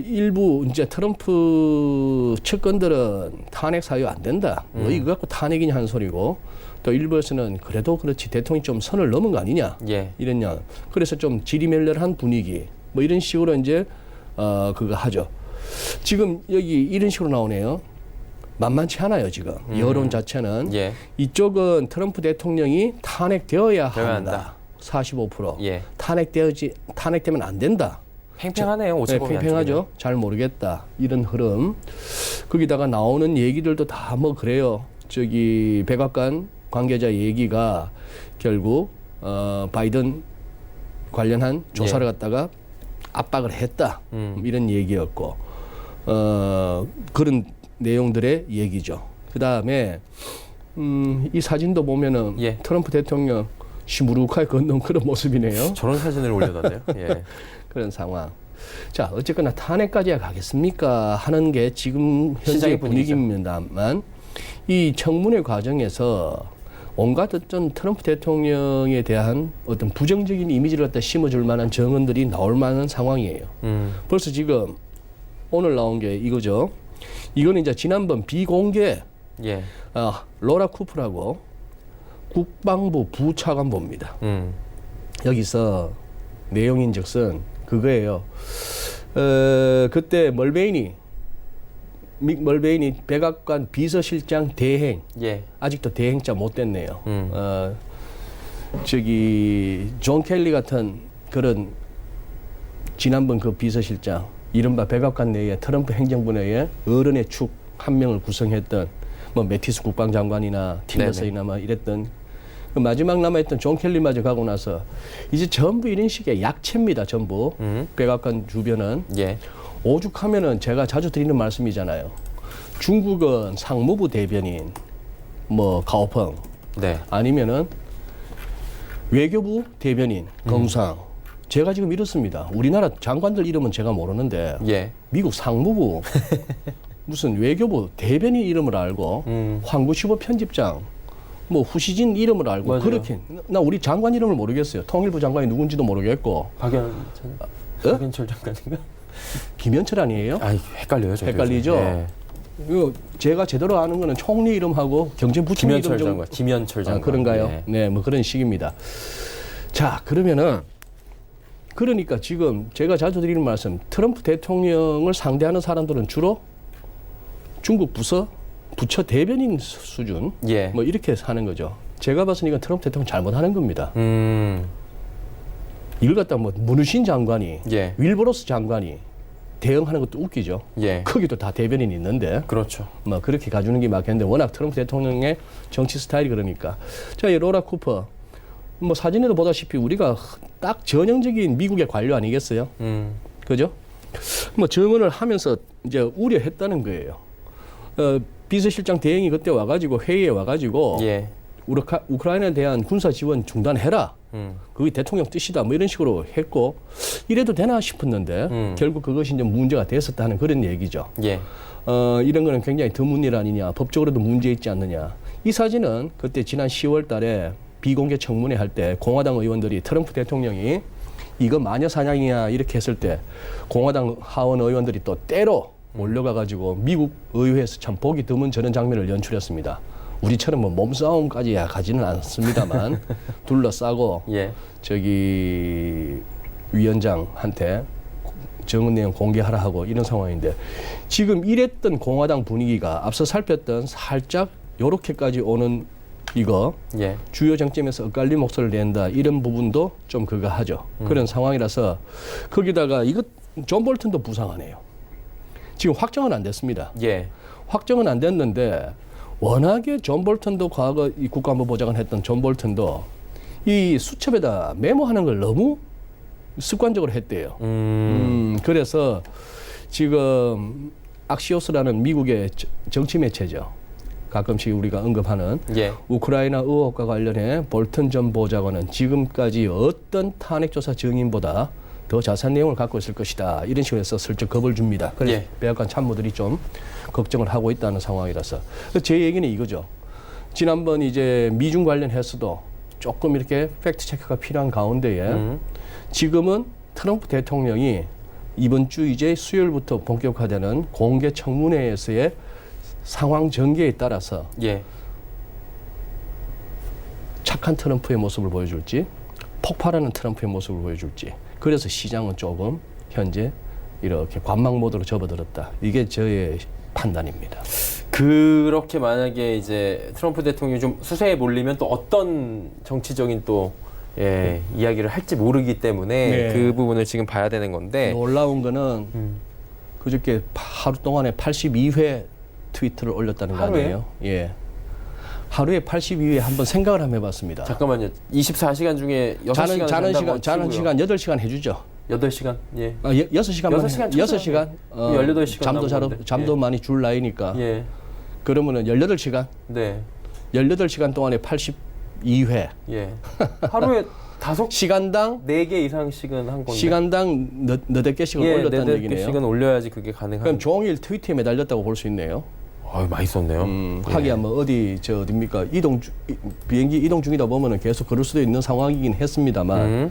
일부 이제 트럼프 측근들은 탄핵 사유 안 된다. 뭐 이거 갖고 탄핵이냐 한 소리고 또 일부에서는 그래도 그렇지 대통령이 좀 선을 넘은 거 아니냐 이랬냐. 그래서 좀 지리멸렬한 분위기 뭐 이런 식으로 이제 그거 하죠. 지금 여기 이런 식으로 나오네요. 만만치 않아요 지금 여론 자체는. 이쪽은 트럼프 대통령이 탄핵되어야 한다. 45%. 탄핵되면 안 된다. 팽팽하네요. 팽팽하죠. 잘 모르겠다. 이런 흐름. 거기다가 나오는 얘기들도 다 뭐 그래요. 저기 백악관 관계자 얘기가 결국 바이든 관련한 조사를 갖다가 압박을 했다. 이런 얘기였고 그런 내용들의 얘기죠. 그다음에 이 사진도 보면은 트럼프 대통령 시무룩하게 걷는 그런 모습이네요. 저런 사진을 올려놨네요. 그런 상황. 자, 어쨌거나 탄핵까지 가겠습니까 하는 게 지금 현재 분위기입니다만 이 청문회 과정에서 온갖 어떤 트럼프 대통령에 대한 어떤 부정적인 이미지를 갖다 심어줄 만한 정언들이 나올 만한 상황이에요. 벌써 지금 오늘 나온 게 이거죠. 이거는 이제 지난번 비공개 로라 쿠프라고 국방부 부차관보입니다. 여기서 내용인즉슨 그거예요. 그때 믹 멀베이니 백악관 비서실장 대행 아직도 대행자 못 됐네요. 저기 존 켈리 같은 그런 지난번 그 비서실장 이른바 백악관 내에 트럼프 행정부 내에 어른의 축 한 명을 구성했던 뭐 매티스 국방장관이나 틸러스이나 뭐 이랬던 그 마지막 남아있던 존 켈리마저 가고 나서 이제 전부 이런 식의 약체입니다. 전부 백악관 주변은 오죽하면은 제가 자주 드리는 말씀이잖아요. 중국은 상무부 대변인 뭐 가오펑 아니면은 외교부 대변인 경상 제가 지금 이렇습니다. 우리나라 장관들 이름은 제가 모르는데 미국 상무부 무슨 외교부 대변인 이름을 알고 황구시보 편집장 뭐 후시진 이름을 알고 맞아요. 그렇게 나 우리 장관 이름을 모르겠어요. 통일부 장관이 누군지도 모르겠고 박연철 장관인가? 김현철 아니에요? 아, 헷갈려요. 저도 헷갈리죠? 요즘. 네. 이거 제가 제대로 아는 거는 총리 이름하고 경제부총리 이름 김현철 좀 장관. 김현철 장관. 그런가요? 네. 네, 뭐 그런 식입니다. 자, 그러면은 그러니까 지금 제가 자주 드리는 말씀, 트럼프 대통령을 상대하는 사람들은 주로 중국 부처 대변인 수준 예. 뭐 이렇게 하는 거죠. 제가 봤을 때 이건 트럼프 대통령 잘못하는 겁니다. 이걸 갖다 뭐 문우신 장관이 예. 윌버로스 장관이 대응하는 것도 웃기죠. 예. 거기도 다 대변인이 있는데 그렇죠. 뭐 그렇게 가주는 게 맞겠는데 워낙 트럼프 대통령의 정치 스타일이 그러니까. 자, 이 로라 쿠퍼 뭐 사진에도 보다시피 우리가 딱 전형적인 미국의 관료 아니겠어요? 그죠? 뭐 증언을 하면서 이제 우려했다는 거예요. 비서실장 대행이 그때 와가지고 회의에 와가지고 예. 우크라이나에 대한 군사 지원 중단해라. 그게 대통령 뜻이다. 뭐 이런 식으로 했고 이래도 되나 싶었는데 결국 그것이 이제 문제가 됐었다 하는 그런 얘기죠. 예. 이런 거는 굉장히 드문 일 아니냐. 법적으로도 문제 있지 않느냐. 이 사진은 그때 지난 10월 달에 비공개 청문회 할 때 공화당 의원들이 트럼프 대통령이 이거 마녀 사냥이야 이렇게 했을 때 공화당 하원 의원들이 또 때로 몰려가가지고 미국 의회에서 참 보기 드문 저런 장면을 연출했습니다. 우리처럼 뭐 몸싸움까지 가지는 않습니다만 둘러싸고 예. 저기 위원장한테 증언 내용 공개하라 하고 이런 상황인데 지금 이랬던 공화당 분위기가 앞서 살폈던 살짝 요렇게까지 오는 이거 예. 주요 쟁점에서 엇갈린 목소리를 낸다 이런 부분도 좀 그거 하죠. 그런 상황이라서 거기다가 이거 존 볼턴도 부상하네요. 지금 확정은 안 됐습니다. 예. 확정은 안 됐는데 워낙에 존 볼턴도 과거 이 국가안보보좌관 했던 존 볼턴도 이 수첩에다 메모하는 걸 너무 습관적으로 했대요. 그래서 지금 악시오스라는 미국의 정치 매체죠. 가끔씩 우리가 언급하는 예. 우크라이나 의혹과 관련해 볼턴 전 보좌관은 지금까지 어떤 탄핵조사 증인보다 더 자세한 내용을 갖고 있을 것이다. 이런 식으로 해서 슬쩍 겁을 줍니다. 그래서 예. 백악관 참모들이 좀 걱정을 하고 있다는 상황이라서. 제 얘기는 이거죠. 지난번 이제 미중 관련해서도 조금 이렇게 팩트 체크가 필요한 가운데에 지금은 트럼프 대통령이 이번 주 이제 수요일부터 본격화되는 공개 청문회에서의 상황 전개에 따라서 예. 착한 트럼프의 모습을 보여줄지 폭발하는 트럼프의 모습을 보여줄지 그래서 시장은 조금 현재 이렇게 관망 모드로 접어들었다. 이게 저의 판단입니다. 그렇게 만약에 이제 트럼프 대통령이 좀 수세에 몰리면 또 어떤 정치적인 또 예, 이야기를 할지 모르기 때문에 네. 그 부분을 지금 봐야 되는 건데 놀라운 거는 그저께 하루 동안에 82회 트위터를 올렸다는 거 하루에요? 아니에요? 예. 하루에 82회 한번 생각을 한번 해봤습니다. 잠깐만요. 24시간 중에 6시간 자는 시간 8시간 해주죠. 8시간. 예. 6시간만 6시간 6시간 18시간 잠도 많이 줄 나이니까. 예. 그러면은 18시간. 네. 18시간 동안에 82회. 예. 하루에 시간당 4개 이상씩은 한 건데. 시간당 너댓 개씩을 올렸다는 네 얘기네요. 개씩은 올려야지 그게 가능한. 그럼 종일 트위터에 매달렸다고 볼 수 있네요. 많이 썼네요. 하기야 뭐 어디입니까? 비행기 이동 중이다 보면은 계속 그럴 수도 있는 상황이긴 했습니다만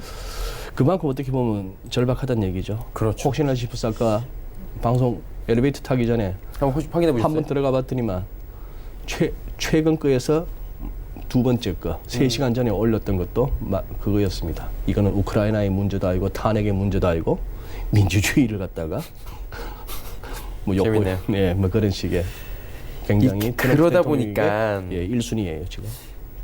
그만큼 어떻게 보면 절박하다는 얘기죠. 그렇죠. 혹시나 싶어서 아까 방송 엘리베이터 타기 전에 한번 확인해 보셨어요? 한번 들어가 봤더니만 최근 거에서 두 번째 거 3시간 전에 올렸던 것도 그거였습니다. 이거는 우크라이나의 문제도 아니고 탄핵의 문제도 아니고 민주주의를 갖다가 뭐 재밌네요. 네, 뭐 그런 식의 굉장히 그러다 보니까 1순위예요 지금.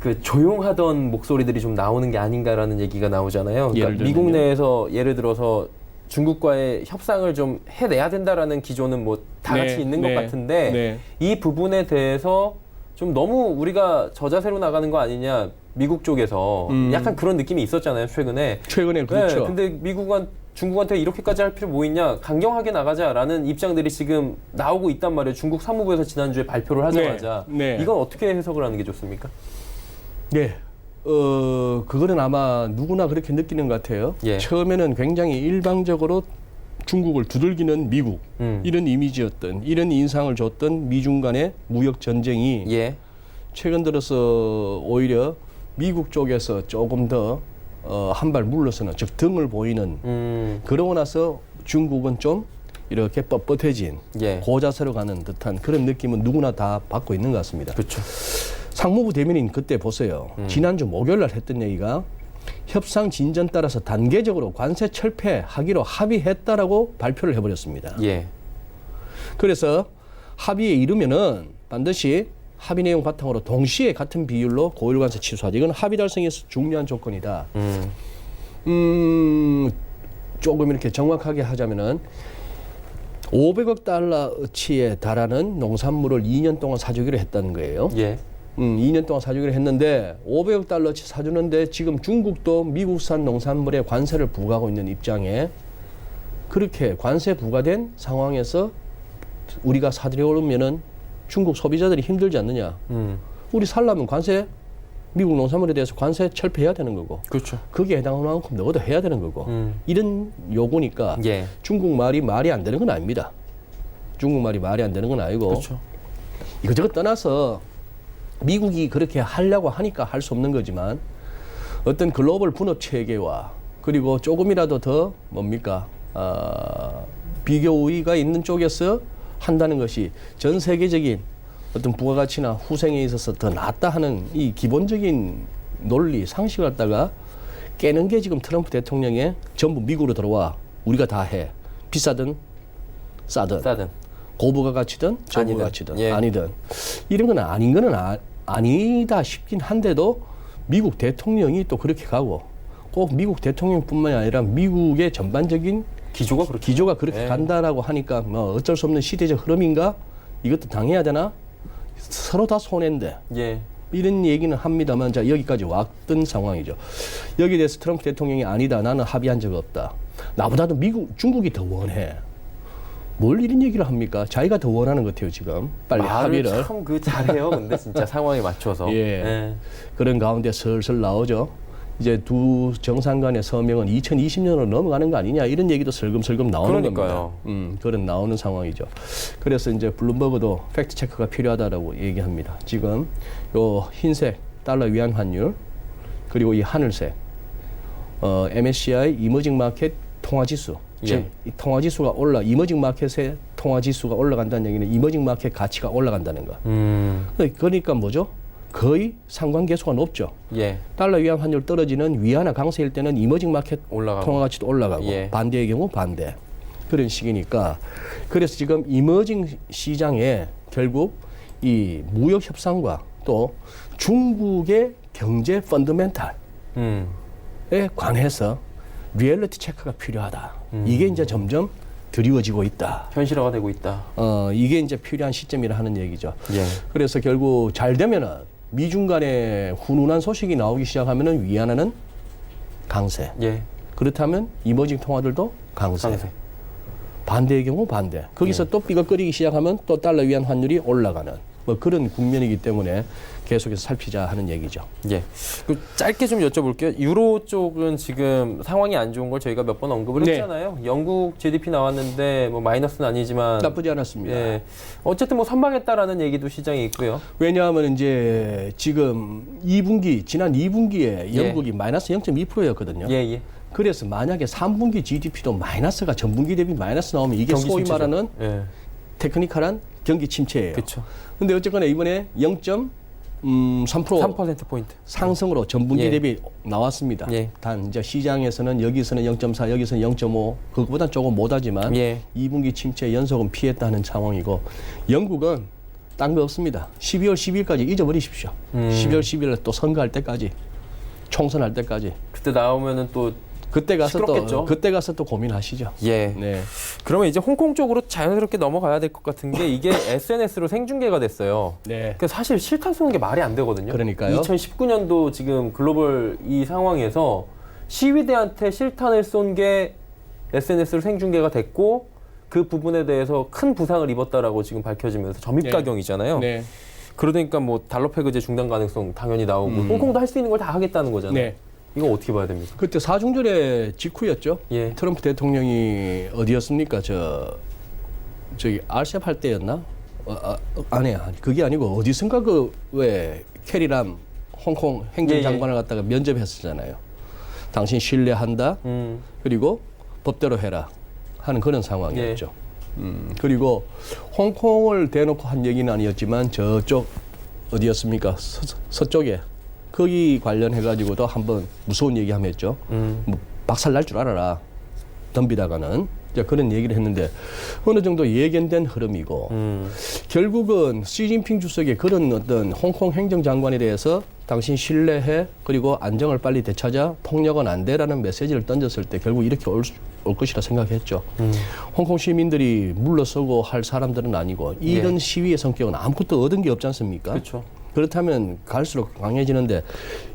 그 조용하던 목소리들이 좀 나오는 게 아닌가라는 얘기가 나오잖아요. 그러니까 예를 미국 들면요? 내에서 예를 들어서 중국과의 협상을 좀 해내야 된다라는 기조는 뭐 다 같이 있는 것 같은데 이 부분에 대해서 좀 너무 우리가 저자세로 나가는 거 아니냐 미국 쪽에서 약간 그런 느낌이 있었잖아요 최근에. 그렇죠. 네, 근데 미국은 중국한테 이렇게까지 할 필요 뭐 있냐 강경하게 나가자라는 입장들이 지금 나오고 있단 말이에요. 중국 사무부에서 지난주에 발표를 하자마자 이건 어떻게 해석을 하는 게 좋습니까? 네. 그거는 아마 누구나 그렇게 느끼는 것 같아요. 예. 처음에는 굉장히 일방적으로 중국을 두들기는 미국 이런 이미지였던 이런 인상을 줬던 미중 간의 무역 전쟁이 예. 최근 들어서 오히려 미국 쪽에서 조금 더 한 발 물러서는, 즉 등을 보이는, 그러고 나서 중국은 좀 이렇게 뻣뻣해진 예. 고자세로 가는 듯한 그런 느낌은 누구나 다 받고 있는 것 같습니다. 그렇죠. 상무부 대변인 그때 보세요. 지난주 목요일 날 했던 얘기가 협상 진전 따라서 단계적으로 관세 철폐하기로 합의했다라고 발표를 해버렸습니다. 예. 그래서 합의에 이르면은 반드시 합의 내용 바탕으로 동시에 같은 비율로 고율 관세 취소하자. 이건 합의 달성에서 중요한 조건이다. 조금 이렇게 정확하게 하자면은 500억 달러어치에 달하는 농산물을 2년 동안 사주기로 했다는 거예요. 예. 2년 동안 사주기로 했는데 500억 달러치 사주는데 지금 중국도 미국산 농산물에 관세를 부과하고 있는 입장에 그렇게 관세 부과된 상황에서 우리가 사들여오면은 중국 소비자들이 힘들지 않느냐. 우리 살려면 관세, 미국 농산물에 대해서 관세 철폐해야 되는 거고. 그렇죠. 거기에 해당하는 만큼 너도 해야 되는 거고. 이런 요구니까 예. 중국 말이 안 되는 건 아닙니다. 중국 말이 안 되는 건 아니고. 그렇죠. 이것저것 떠나서 미국이 그렇게 하려고 하니까 할 수 없는 거지만 어떤 글로벌 분업 체계와 그리고 조금이라도 더 뭡니까 비교 우위가 있는 쪽에서 한다는 것이 전 세계적인 어떤 부가가치나 후생에 있어서 더 낫다 하는 이 기본적인 논리 상식을 갖다가 깨는 게 지금 트럼프 대통령의 전부 미국으로 들어와 우리가 다 해 비싸든 싸든 고부가가치든 저부가가치든 예. 아니든 이런 건 아닌 거는 아니다 싶긴 한데도 미국 대통령이 또 그렇게 가고 꼭 미국 대통령뿐만이 아니라 미국의 전반적인 기조가 그렇게 예. 간다라고 하니까 뭐 어쩔 수 없는 시대적 흐름인가 이것도 당해야 되나 서로 다 손해인데 예. 이런 얘기는 합니다만 자 여기까지 왔던 상황이죠. 여기에 대해서 트럼프 대통령이 아니다 나는 합의한 적 없다. 나보다도 중국이 더 원해. 뭘 이런 얘기를 합니까? 자기가 더 원하는 것 같아요 지금. 빨리 합의를. 참 잘해요. 근데 진짜 상황에 맞춰서. 예. 그런 가운데 슬슬 나오죠. 이제 두 정상 간의 서명은 2020년으로 넘어가는 거 아니냐 이런 얘기도 슬금슬금 나오는 그러니까요. 겁니다. 그런 나오는 상황이죠. 그래서 이제 블룸버그도 팩트 체크가 필요하다라고 얘기합니다. 지금 요 흰색 달러 위안 환율 그리고 이 하늘색 MSCI 이머징 마켓 통화지수. 예. 즉, 이 통화지수가 이머징 마켓의 통화지수가 올라간다는 얘기는 이머징 마켓 가치가 올라간다는 거. 그러니까 뭐죠? 거의 상관계수가 높죠. 예. 달러 위안 환율 떨어지는 위안화 강세일 때는 이머징 마켓 통화 가치도 올라가고 예. 반대의 경우 반대. 그런 식이니까 그래서 지금 이머징 시장에 결국 이 무역 협상과 또 중국의 경제 펀더멘탈에 관해서 리얼리티 체크가 필요하다. 이게 이제 점점 드리워지고 있다. 현실화가 되고 있다. 이게 이제 필요한 시점이라 하는 얘기죠. 예. 그래서 결국 잘 되면은 미중 간에 훈훈한 소식이 나오기 시작하면은 위안화는 강세. 예. 그렇다면 이머징 통화들도 강세. 반대의 경우 반대. 거기서 또 삐걱거리기 시작하면 또 달러 위안 환율이 올라가는 뭐 그런 국면이기 때문에 계속해서 살피자 하는 얘기죠. 예. 그 짧게 좀 여쭤볼게요. 유로 쪽은 지금 상황이 안 좋은 걸 저희가 몇 번 언급을 네. 했잖아요. 영국 GDP 나왔는데 뭐 마이너스는 아니지만 나쁘지 않았습니다. 예. 어쨌든 뭐 선방했다라는 얘기도 시장에 있고요. 왜냐하면 이제 지금 지난 2분기에 영국이 마이너스 0.2%였거든요. 예, 예. 그래서 만약에 3분기 GDP도 마이너스가 전분기 대비 마이너스 나오면 이게 경기 소위 침체죠. 말하는 예. 테크니컬한 경기 침체예요. 그렇죠. 근데 어쨌거나 이번에 0.3% 3%포인트. 상승으로 전분기 예. 대비 나왔습니다. 예. 단 이제 시장에서는 여기서는 0.4, 여기서는 0.5, 그것보다 조금 못하지만 예. 2분기 침체 연속은 피했다는 상황이고 영국은 딴 거 없습니다. 12월 12일까지 잊어버리십시오. 12월 12일에 또 선거할 때까지 총선할 때까지 그때 나오면은 또 그때 시끄럽겠죠. 가서 또 고민하시죠. 예. 네. 그러면 이제 홍콩 쪽으로 자연스럽게 넘어가야 될 것 같은 게 이게 SNS로 생중계가 됐어요. 네. 그 사실 실탄 쏘는 게 말이 안 되거든요. 그러니까요. 2019년도 지금 글로벌 이 상황에서 시위대한테 실탄을 쏜 게 SNS로 생중계가 됐고 그 부분에 대해서 큰 부상을 입었다라고 지금 밝혀지면서 점입가경이잖아요. 네. 그러니까 뭐 달러 패거제 중단 가능성 당연히 나오고 홍콩도 할 수 있는 걸 다 하겠다는 거잖아요. 네. 이거 어떻게 봐야 됩니까? 그때 사중절의 직후였죠. 예. 트럼프 대통령이 어디였습니까? 저기 RCEP 할 때였나? 아니 그게 아니고 어디선가 그 왜 캐리람 홍콩 행정장관을 갖다가 면접했었잖아요. 당신 신뢰한다. 그리고 법대로 해라 하는 그런 상황이었죠. 그리고 홍콩을 대놓고 한 얘기는 아니었지만 저쪽 어디였습니까? 서쪽에 거기 관련해 가지고도 한번 무서운 얘기 한번 했죠. 뭐 박살 날 줄 알아라. 덤비다가는 그런 얘기를 했는데 어느 정도 예견된 흐름이고 결국은 시진핑 주석의 그런 어떤 홍콩 행정장관에 대해서 당신 신뢰해 그리고 안정을 빨리 되찾아 폭력은 안 돼라는 메시지를 던졌을 때 결국 이렇게 올 것이라 생각했죠. 홍콩 시민들이 물러서고 할 사람들은 아니고 이런 시위의 성격은 아무것도 얻은 게 없지 않습니까? 그렇죠. 그렇다면 갈수록 강해지는데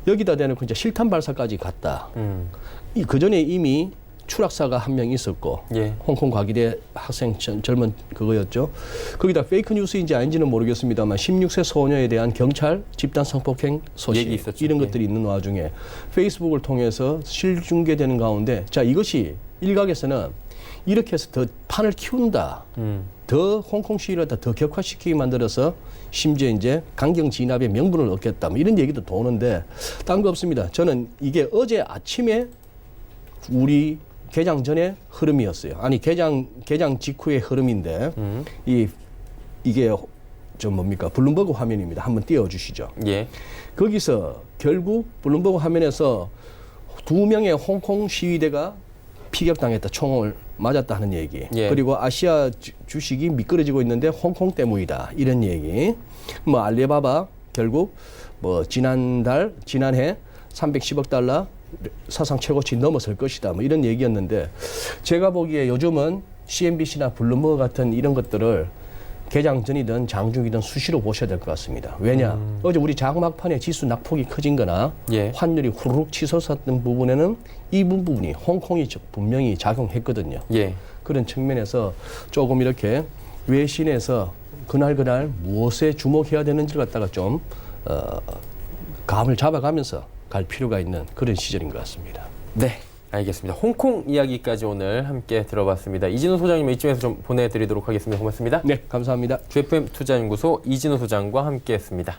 여기다 대놓고 이제 실탄 발사까지 갔다. 그 전에 이미 추락사가 한 명 있었고 홍콩 과기대 학생 젊은 그거였죠. 거기다 페이크 뉴스인지 아닌지는 모르겠습니다만 16세 소녀에 대한 경찰 집단 성폭행 소식 이런 것들이 있는 와중에 페이스북을 통해서 실중계되는 가운데 자 이것이 일각에서는 이렇게 해서 더 판을 키운다. 더 홍콩 시위를 더 격화시키게 만들어서 심지어 이제 강경 진압의 명분을 얻겠다. 뭐 이런 얘기도 도는데 딴 거 없습니다. 저는 이게 어제 아침에 우리 개장 전에 흐름이었어요. 아니 개장 직후의 흐름인데 이게 좀 뭡니까 블룸버그 화면입니다. 한번 띄워주시죠. 예. 거기서 결국 블룸버그 화면에서 2명의 홍콩 시위대가 피격당했다. 총을 맞았다 하는 얘기. 그리고 아시아 주식이 미끄러지고 있는데 홍콩 때문이다. 이런 얘기. 뭐 알리바바 결국 뭐 지난해 310억 달러 사상 최고치 넘어설 것이다. 뭐 이런 얘기였는데 제가 보기에 요즘은 CNBC나 블룸버그 같은 이런 것들을 개장 전이든 장중이든 수시로 보셔야 될 것 같습니다. 왜냐? 어제 우리 장막판에 지수 낙폭이 커진 거나 환율이 후루룩 치솟았던 부분에는 이 부분이 홍콩이 분명히 작용했거든요. 그런 측면에서 조금 이렇게 외신에서 그날 무엇에 주목해야 되는지를 갖다가 좀 감을 잡아가면서 갈 필요가 있는 그런 시절인 것 같습니다. 네, 알겠습니다. 홍콩 이야기까지 오늘 함께 들어봤습니다. 이진우 소장님 이쯤에서 좀 보내드리도록 하겠습니다. 고맙습니다. 네, 감사합니다. GFM 투자연구소 이진우 소장과 함께했습니다.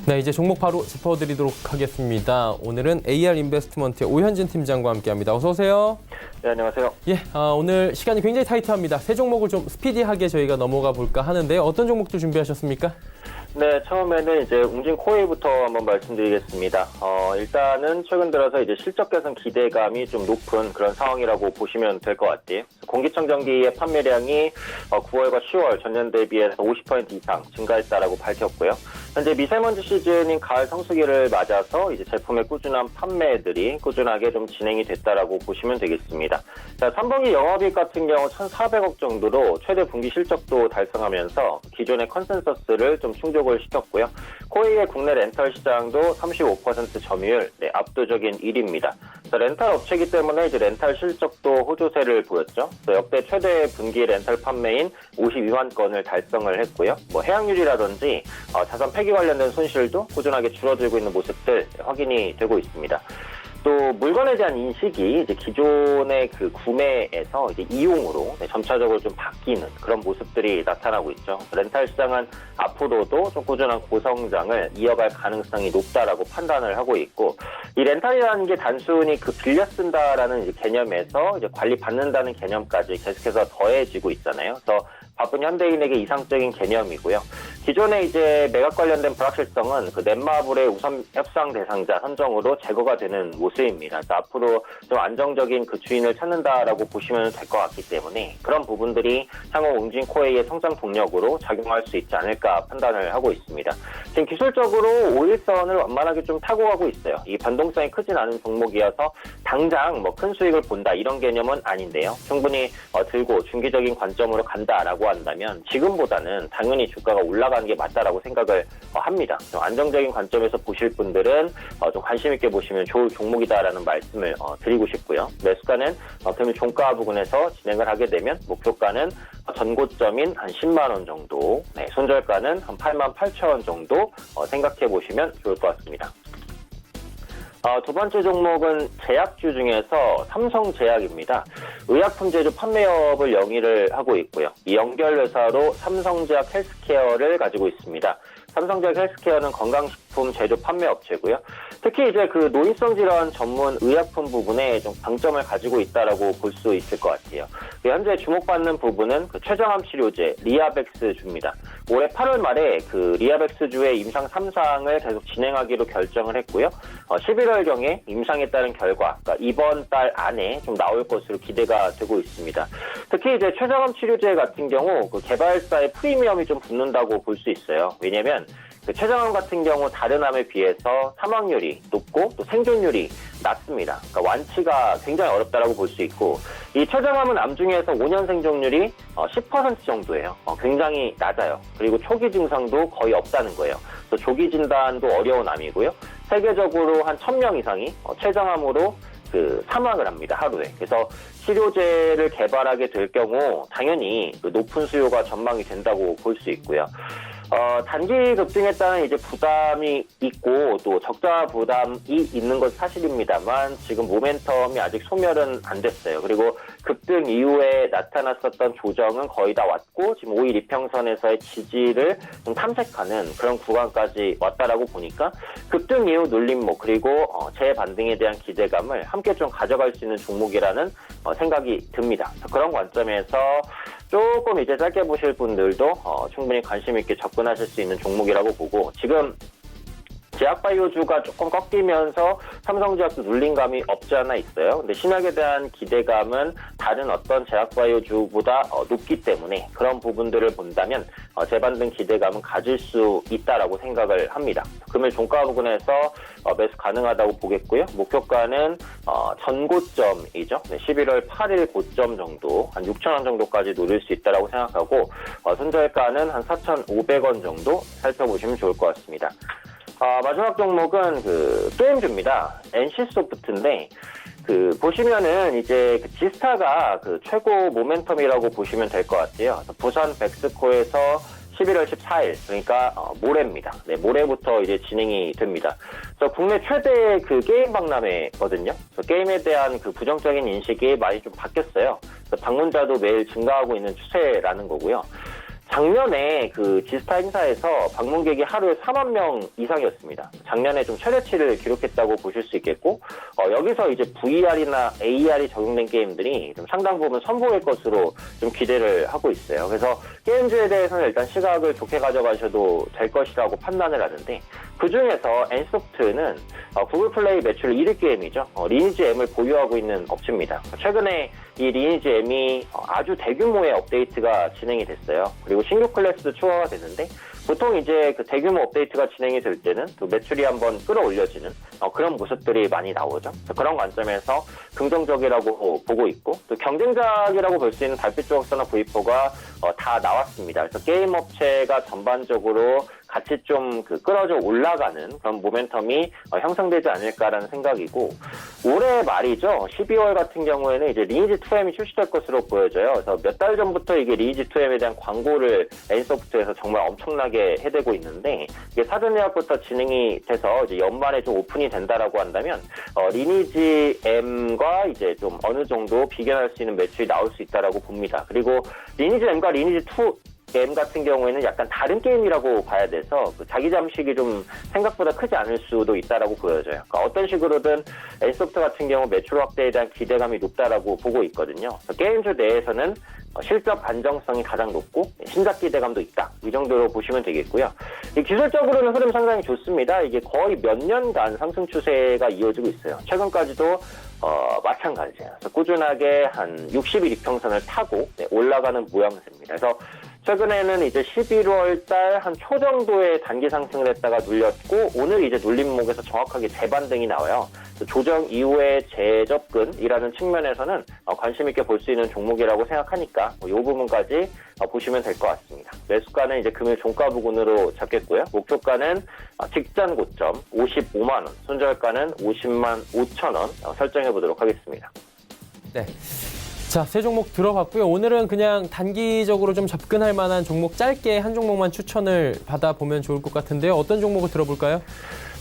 네, 이제 종목 바로 짚어드리도록 하겠습니다. 오늘은 AR 인베스트먼트의 오현진 팀장과 함께합니다. 어서 오세요. 네, 안녕하세요. 오늘 시간이 굉장히 타이트합니다. 세 종목을 좀 스피디하게 저희가 넘어가 볼까 하는데요. 어떤 종목들 준비하셨습니까? 네, 처음에는 이제 웅진코웨이부터 한번 말씀드리겠습니다. 일단은 최근 들어서 이제 실적 개선 기대감이 좀 높은 그런 상황이라고 보시면 될 것 같아요. 공기청정기의 판매량이 9월과 10월 전년 대비해서 50% 이상 증가했다라고 밝혔고요. 현재 미세먼지 시즌인 가을 성수기를 맞아서 이제 제품의 꾸준한 판매들이 꾸준하게 좀 진행이 됐다라고 보시면 되겠습니다. 자, 3분기 영업이익 같은 경우 1,400억 정도로 최대 분기 실적도 달성하면서 기존의 컨센서스를 좀 충족을 시켰고요. 코웨이의 국내 렌탈 시장도 35% 점유율, 압도적인 1위입니다. 렌탈 업체이기 때문에 이제 렌탈 실적도 호조세를 보였죠. 역대 최대 분기 렌탈 판매인 52만 건을 달성을 했고요. 뭐 해양유리라든지 자산 폐기 관련된 손실도 꾸준하게 줄어들고 있는 모습들 확인이 되고 있습니다. 또 물건에 대한 인식이 이제 기존의 그 구매에서 이제 이용으로 점차적으로 좀 바뀌는 그런 모습들이 나타나고 있죠. 렌탈 시장은 앞으로도 좀 꾸준한 고성장을 이어갈 가능성이 높다라고 판단을 하고 있고, 이 렌탈이라는 게 단순히 그 빌려 쓴다라는 이제 개념에서 이제 관리 받는다는 개념까지 계속해서 더해지고 있잖아요. 그래서 바쁜 현대인에게 이상적인 개념이고요. 기존에 이제 매각 관련된 불확실성은 그 넷마블의 우선 협상 대상자 선정으로 제거가 되는 모습입니다. 그래서 앞으로 좀 안정적인 그 주인을 찾는다라고 보시면 될 것 같기 때문에 그런 부분들이 향후 웅진코웨이의 성장 동력으로 작용할 수 있지 않을까 판단을 하고 있습니다. 지금 기술적으로 5일선을 완만하게 좀 타고 가고 있어요. 이 변동성이 크진 않은 종목이어서 당장 뭐 큰 수익을 본다 이런 개념은 아닌데요. 충분히 들고 중기적인 관점으로 간다라고 한다면 지금보다는 당연히 주가가 올라가 올라가는 게 맞다라고 생각을 합니다. 좀 안정적인 관점에서 보실 분들은 좀 관심 있게 보시면 좋을 종목이다라는 말씀을 드리고 싶고요. 매수가는 금일 종가 부근에서 진행을 하게 되면 목표가는 전고점인 한 10만 원 정도, 손절가는 한 8만 8천 원 정도 생각해 보시면 좋을 것 같습니다. 두 번째 종목은 제약주 중에서 삼성제약입니다. 의약품제조 판매업을 영위를 하고 있고요. 이 연결회사로 삼성제약 헬스케어를 가지고 있습니다. 삼성제약 헬스케어는 건강식품 제조 판매 업체고요. 특히 이제 그 노인성 질환 전문 의약품 부분에 좀 강점을 가지고 있다라고 볼 수 있을 것 같아요. 현재 주목받는 부분은 그 췌장암 치료제 리아벡스주입니다. 올해 8월 말에 그 리아벡스주의 임상 3상을 계속 진행하기로 결정을 했고요. 11월경에 임상에 따른 결과, 그러니까 이번 달 안에 좀 나올 것으로 기대가 되고 있습니다. 특히 이제 췌장암 치료제 같은 경우 그 개발사의 프리미엄이 좀 붙는다고 볼 수 있어요. 왜냐면 그 췌장암 같은 경우 다른 암에 비해서 사망률이 높고 또 생존율이 낮습니다. 그러니까 완치가 굉장히 어렵다라고 볼 수 있고, 이 췌장암은 암 중에서 5년 생존율이 10% 정도예요. 굉장히 낮아요. 그리고 초기 증상도 거의 없다는 거예요. 또 조기 진단도 어려운 암이고요. 세계적으로 한 1000명 이상이 췌장암으로 그 사망을 합니다, 하루에. 그래서 치료제를 개발하게 될 경우 당연히 그 높은 수요가 전망이 된다고 볼 수 있고요. 단기 급등에 따른 이제 부담이 있고 또 적자 부담이 있는 건 사실입니다만 지금 모멘텀이 아직 소멸은 안 됐어요. 그리고 급등 이후에 나타났었던 조정은 거의 다 왔고 지금 5일 이평선에서의 지지를 좀 탐색하는 그런 구간까지 왔다라고 보니까 급등 이후 눌림목 그리고 재반등에 대한 기대감을 함께 좀 가져갈 수 있는 종목이라는 생각이 듭니다. 그런 관점에서 조금 이제 짧게 보실 분들도 충분히 관심 있게 접근하실 수 있는 종목이라고 보고, 지금 제약바이오주가 조금 꺾이면서 삼성제약도 눌린 감이 없지 않아 있어요. 근데 신약에 대한 기대감은 다른 어떤 제약바이오주보다 높기 때문에 그런 부분들을 본다면 재반등 기대감은 가질 수 있다라고 생각을 합니다. 금일 종가 부근에서 매수 가능하다고 보겠고요. 목표가는 전고점이죠. 11월 8일 고점 정도, 한 6,000원 정도까지 노릴 수 있다라고 생각하고, 손절가는 한 4,500원 정도 살펴보시면 좋을 것 같습니다. 마지막 종목은 그 게임주입니다. NC소프트인데, 보시면은 이제 그 지스타가 그 최고 모멘텀이라고 보시면 될 것 같아요. 부산 백스코에서 11월 14일, 그러니까 모레입니다. 네, 모레부터 이제 진행이 됩니다. 그래서 국내 최대 그 게임 박람회거든요. 그래서 게임에 대한 그 부정적인 인식이 많이 좀 바뀌었어요. 방문자도 매일 증가하고 있는 추세라는 거고요. 작년에 그 지스타 행사에서 방문객이 하루에 4만 명 이상이었습니다. 작년에 좀 최대치를 기록했다고 보실 수 있겠고, 여기서 이제 VR이나 AR이 적용된 게임들이 좀 상당 부분 선보일 것으로 좀 기대를 하고 있어요. 그래서 게임주에 대해서는 일단 시각을 좋게 가져가셔도 될 것이라고 판단을 하는데, 그 중에서 NC소프트는 구글 플레이 매출 1위 게임이죠. 리니지 M을 보유하고 있는 업체입니다. 최근에 이 리니지 M이 아주 대규모의 업데이트가 진행이 됐어요. 그리고 신규 클래스도 추가가 됐는데, 보통 이제 그 대규모 업데이트가 진행이 될 때는 또 매출이 한번 끌어올려지는 그런 모습들이 많이 나오죠. 그런 관점에서 긍정적이라고 보고 있고, 또 경쟁작이라고 볼 수 있는 달빛 조각사나 V4가 다 나왔습니다. 그래서 게임 업체가 전반적으로 같이 좀 끌어져 올라가는 그런 모멘텀이 형성되지 않을까라는 생각이고, 올해 말이죠. 12월 같은 경우에는 이제 리니지 2M이 출시될 것으로 보여져요. 그래서 몇 달 전부터 이게 리니지 2M에 대한 광고를 NC소프트에서 정말 엄청나게 해대고 있는데, 이게 사전 예약부터 진행이 돼서 이제 연말에 좀 오픈이 된다라고 한다면 리니지 M과 이제 좀 어느 정도 비견할 수 있는 매출이 나올 수 있다라고 봅니다. 그리고 리니지 M과 리니지 2M 같은 경우에는 약간 다른 게임이라고 봐야 돼서 자기 잠식이 좀 생각보다 크지 않을 수도 있다라고 보여져요. 그러니까 어떤 식으로든 NC소프트 같은 경우 매출 확대에 대한 기대감이 높다라고 보고 있거든요. 게임주 내에서는 실적 안정성이 가장 높고 신작 기대감도 있다. 이 정도로 보시면 되겠고요. 기술적으로는 흐름 상당히 좋습니다. 이게 거의 몇 년간 상승 추세가 이어지고 있어요. 최근까지도 마찬가지예요. 그래서 꾸준하게 한 60일 이평선을 타고 올라가는 모양새입니다. 그래서 최근에는 이제 11월 달 한 초 정도에 단기 상승을 했다가 눌렸고 오늘 이제 눌림목에서 정확하게 재반등이 나와요. 조정 이후에 재접근이라는 측면에서는 관심 있게 볼 수 있는 종목이라고 생각하니까 이 부분까지 보시면 될 것 같습니다. 매수가는 이제 금일 종가 부근으로 잡겠고요. 목표가는 직전 고점 55만 원, 손절가는 50만 5천 원 설정해 보도록 하겠습니다. 네. 자, 세 종목 들어봤고요. 오늘은 그냥 단기적으로 좀 접근할 만한 종목 짧게 한 종목만 추천을 받아보면 좋을 것 같은데요. 어떤 종목을 들어볼까요?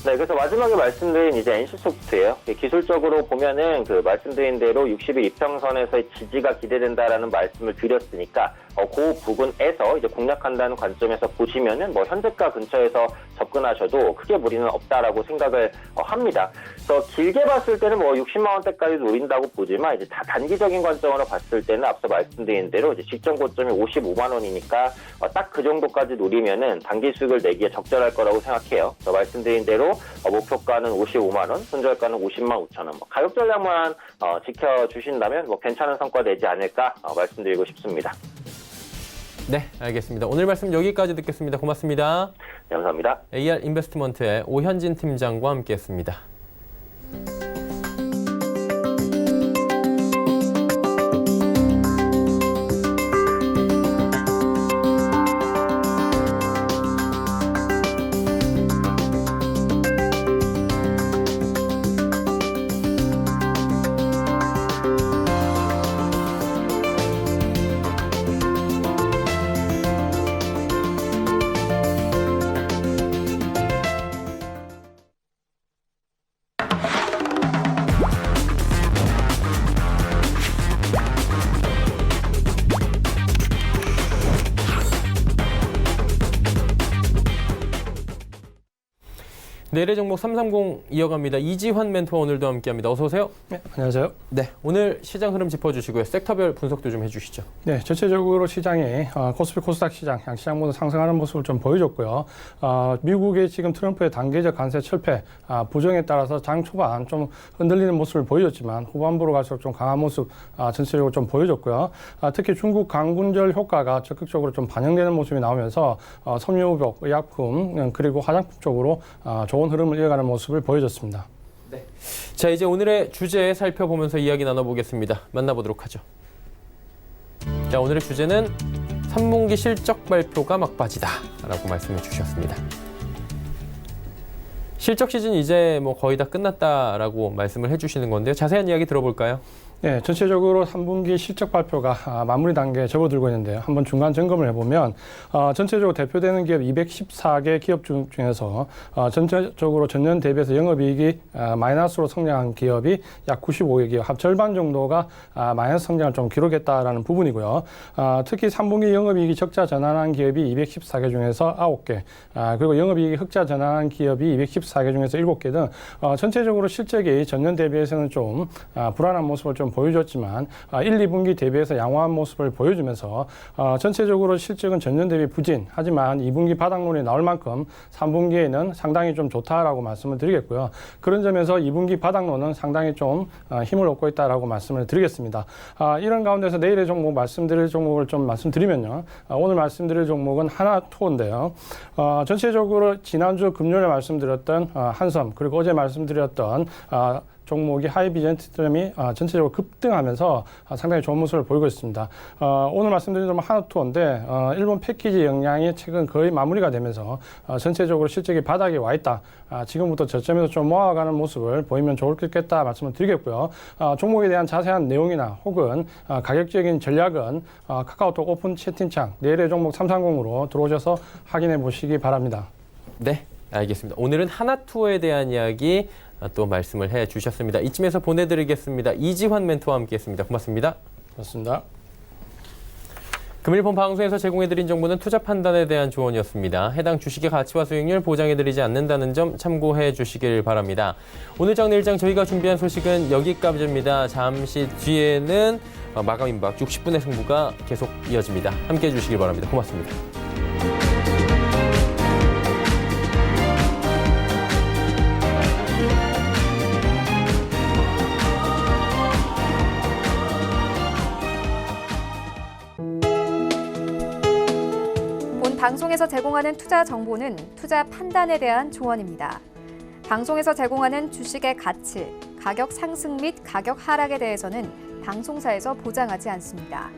네, 그래서 마지막에 말씀드린 이제 NC소프트예요. 기술적으로 보면은 그 말씀드린 대로 60일 이평선에서의 지지가 기대된다라는 말씀을 드렸으니까 그 부분에서 이제 공략한다는 관점에서 보시면은 뭐 현재가 근처에서 접근하셔도 크게 무리는 없다라고 생각을 합니다. 그래서 길게 봤을 때는 뭐 60만 원대까지 노린다고 보지만 이제 다 단기적인 관점으로 봤을 때는 앞서 말씀드린 대로 이제 직전 고점이 55만 원이니까 딱 그 정도까지 노리면은 단기 수익을 내기에 적절할 거라고 생각해요. 그래서 말씀드린 대로 목표가는 55만 원, 손절가는 50만 5천 원. 가격 전략만 지켜주신다면 뭐 괜찮은 성과 내지 않을까 말씀드리고 싶습니다. 네, 알겠습니다. 오늘 말씀 여기까지 듣겠습니다. 고맙습니다. 네, 감사합니다. AR 인베스트먼트의 오현진 팀장과 함께했습니다. 내일의 종목 330 이어갑니다. 이지환 멘토와 오늘도 함께합니다. 어서 오세요. 네, 안녕하세요. 네, 오늘 시장 흐름 짚어주시고요. 섹터별 분석도 좀 해주시죠. 네, 전체적으로 시장이 코스피 코스닥 시장, 양시장 모두 상승하는 모습을 좀 보여줬고요. 미국의 지금 트럼프의 단계적 관세 철폐 부정에 따라서 장 초반 좀 흔들리는 모습을 보여줬지만 후반부로 갈수록 좀 강한 모습 전체적으로 좀 보여줬고요. 특히 중국 강군절 효과가 적극적으로 좀 반영되는 모습이 나오면서 섬유의복, 의약품 그리고 화장품 쪽으로 좋은 흐름을 이어가는 모습을 보여줬습니다. 네. 자, 이제 오늘의 주제 살펴보면서 이야기 나눠보겠습니다. 만나보도록 하죠. 자, 오늘의 주제는 3분기 실적 발표가 막바지다라고 말씀해 주셨습니다. 실적 시즌 이제 뭐 거의 다 끝났다라고 말씀을 해주시는 건데요. 자세한 이야기 들어볼까요? 네, 전체적으로 3분기 실적 발표가 마무리 단계에 접어들고 있는데요. 한번 중간 점검을 해보면 전체적으로 대표되는 기업 214개 기업 중에서 전체적으로 전년 대비해서 영업이익이 마이너스로 성장한 기업이 약 95개 기업, 합 절반 정도가 마이너스 성장을 좀 기록했다라는 부분이고요. 특히 3분기 영업이익이 적자 전환한 기업이 214개 중에서 9개, 그리고 영업이익이 흑자 전환한 기업이 214개 중에서 7개 등 전체적으로 실적이 전년 대비해서는 좀 불안한 모습을 좀 보여줬지만 1, 2분기 대비해서 양호한 모습을 보여주면서 전체적으로 실적은 전년 대비 부진, 하지만 2분기 바닥론이 나올 만큼 3분기에는 상당히 좀 좋다라고 말씀을 드리겠고요. 그런 점에서 2분기 바닥론은 상당히 좀 힘을 얻고 있다라고 말씀을 드리겠습니다. 이런 가운데서 내일의 종목 말씀드릴 종목을 좀 말씀드리면요. 오늘 말씀드릴 종목은 하나투어인데요. 전체적으로 지난주 금요일에 말씀드렸던 한섬, 그리고 어제 말씀드렸던 종목이 하이비전트점이 전체적으로 급등하면서 상당히 좋은 모습을 보이고 있습니다. 오늘 말씀드린 점은 하나투어인데 일본 패키지 역량이 최근 거의 마무리가 되면서 전체적으로 실적이 바닥에 와 있다. 지금부터 저점에서 좀 모아가는 모습을 보이면 좋을 것 같다 말씀을 드리겠고요. 종목에 대한 자세한 내용이나 혹은 가격적인 전략은 카카오톡 오픈 채팅창 내일의 종목 330으로 들어오셔서 확인해 보시기 바랍니다. 네, 알겠습니다. 오늘은 하나투어에 대한 이야기 또 말씀을 해 주셨습니다. 이쯤에서 보내드리겠습니다. 이지환 멘토와 함께했습니다. 고맙습니다. 고맙습니다. 금일본 방송에서 제공해드린 정보는 투자 판단에 대한 조언이었습니다. 해당 주식의 가치와 수익률 보장해드리지 않는다는 점 참고해 주시길 바랍니다. 오늘 장 내일 장 저희가 준비한 소식은 여기까지입니다. 잠시 뒤에는 마감 임박 60분의 승부가 계속 이어집니다. 함께해 주시길 바랍니다. 고맙습니다. 본 방송에서 제공하는 투자 정보는 투자 판단에 대한 조언입니다. 방송에서 제공하는 주식의 가치, 가격 상승 및 가격 하락에 대해서는 방송사에서 보장하지 않습니다.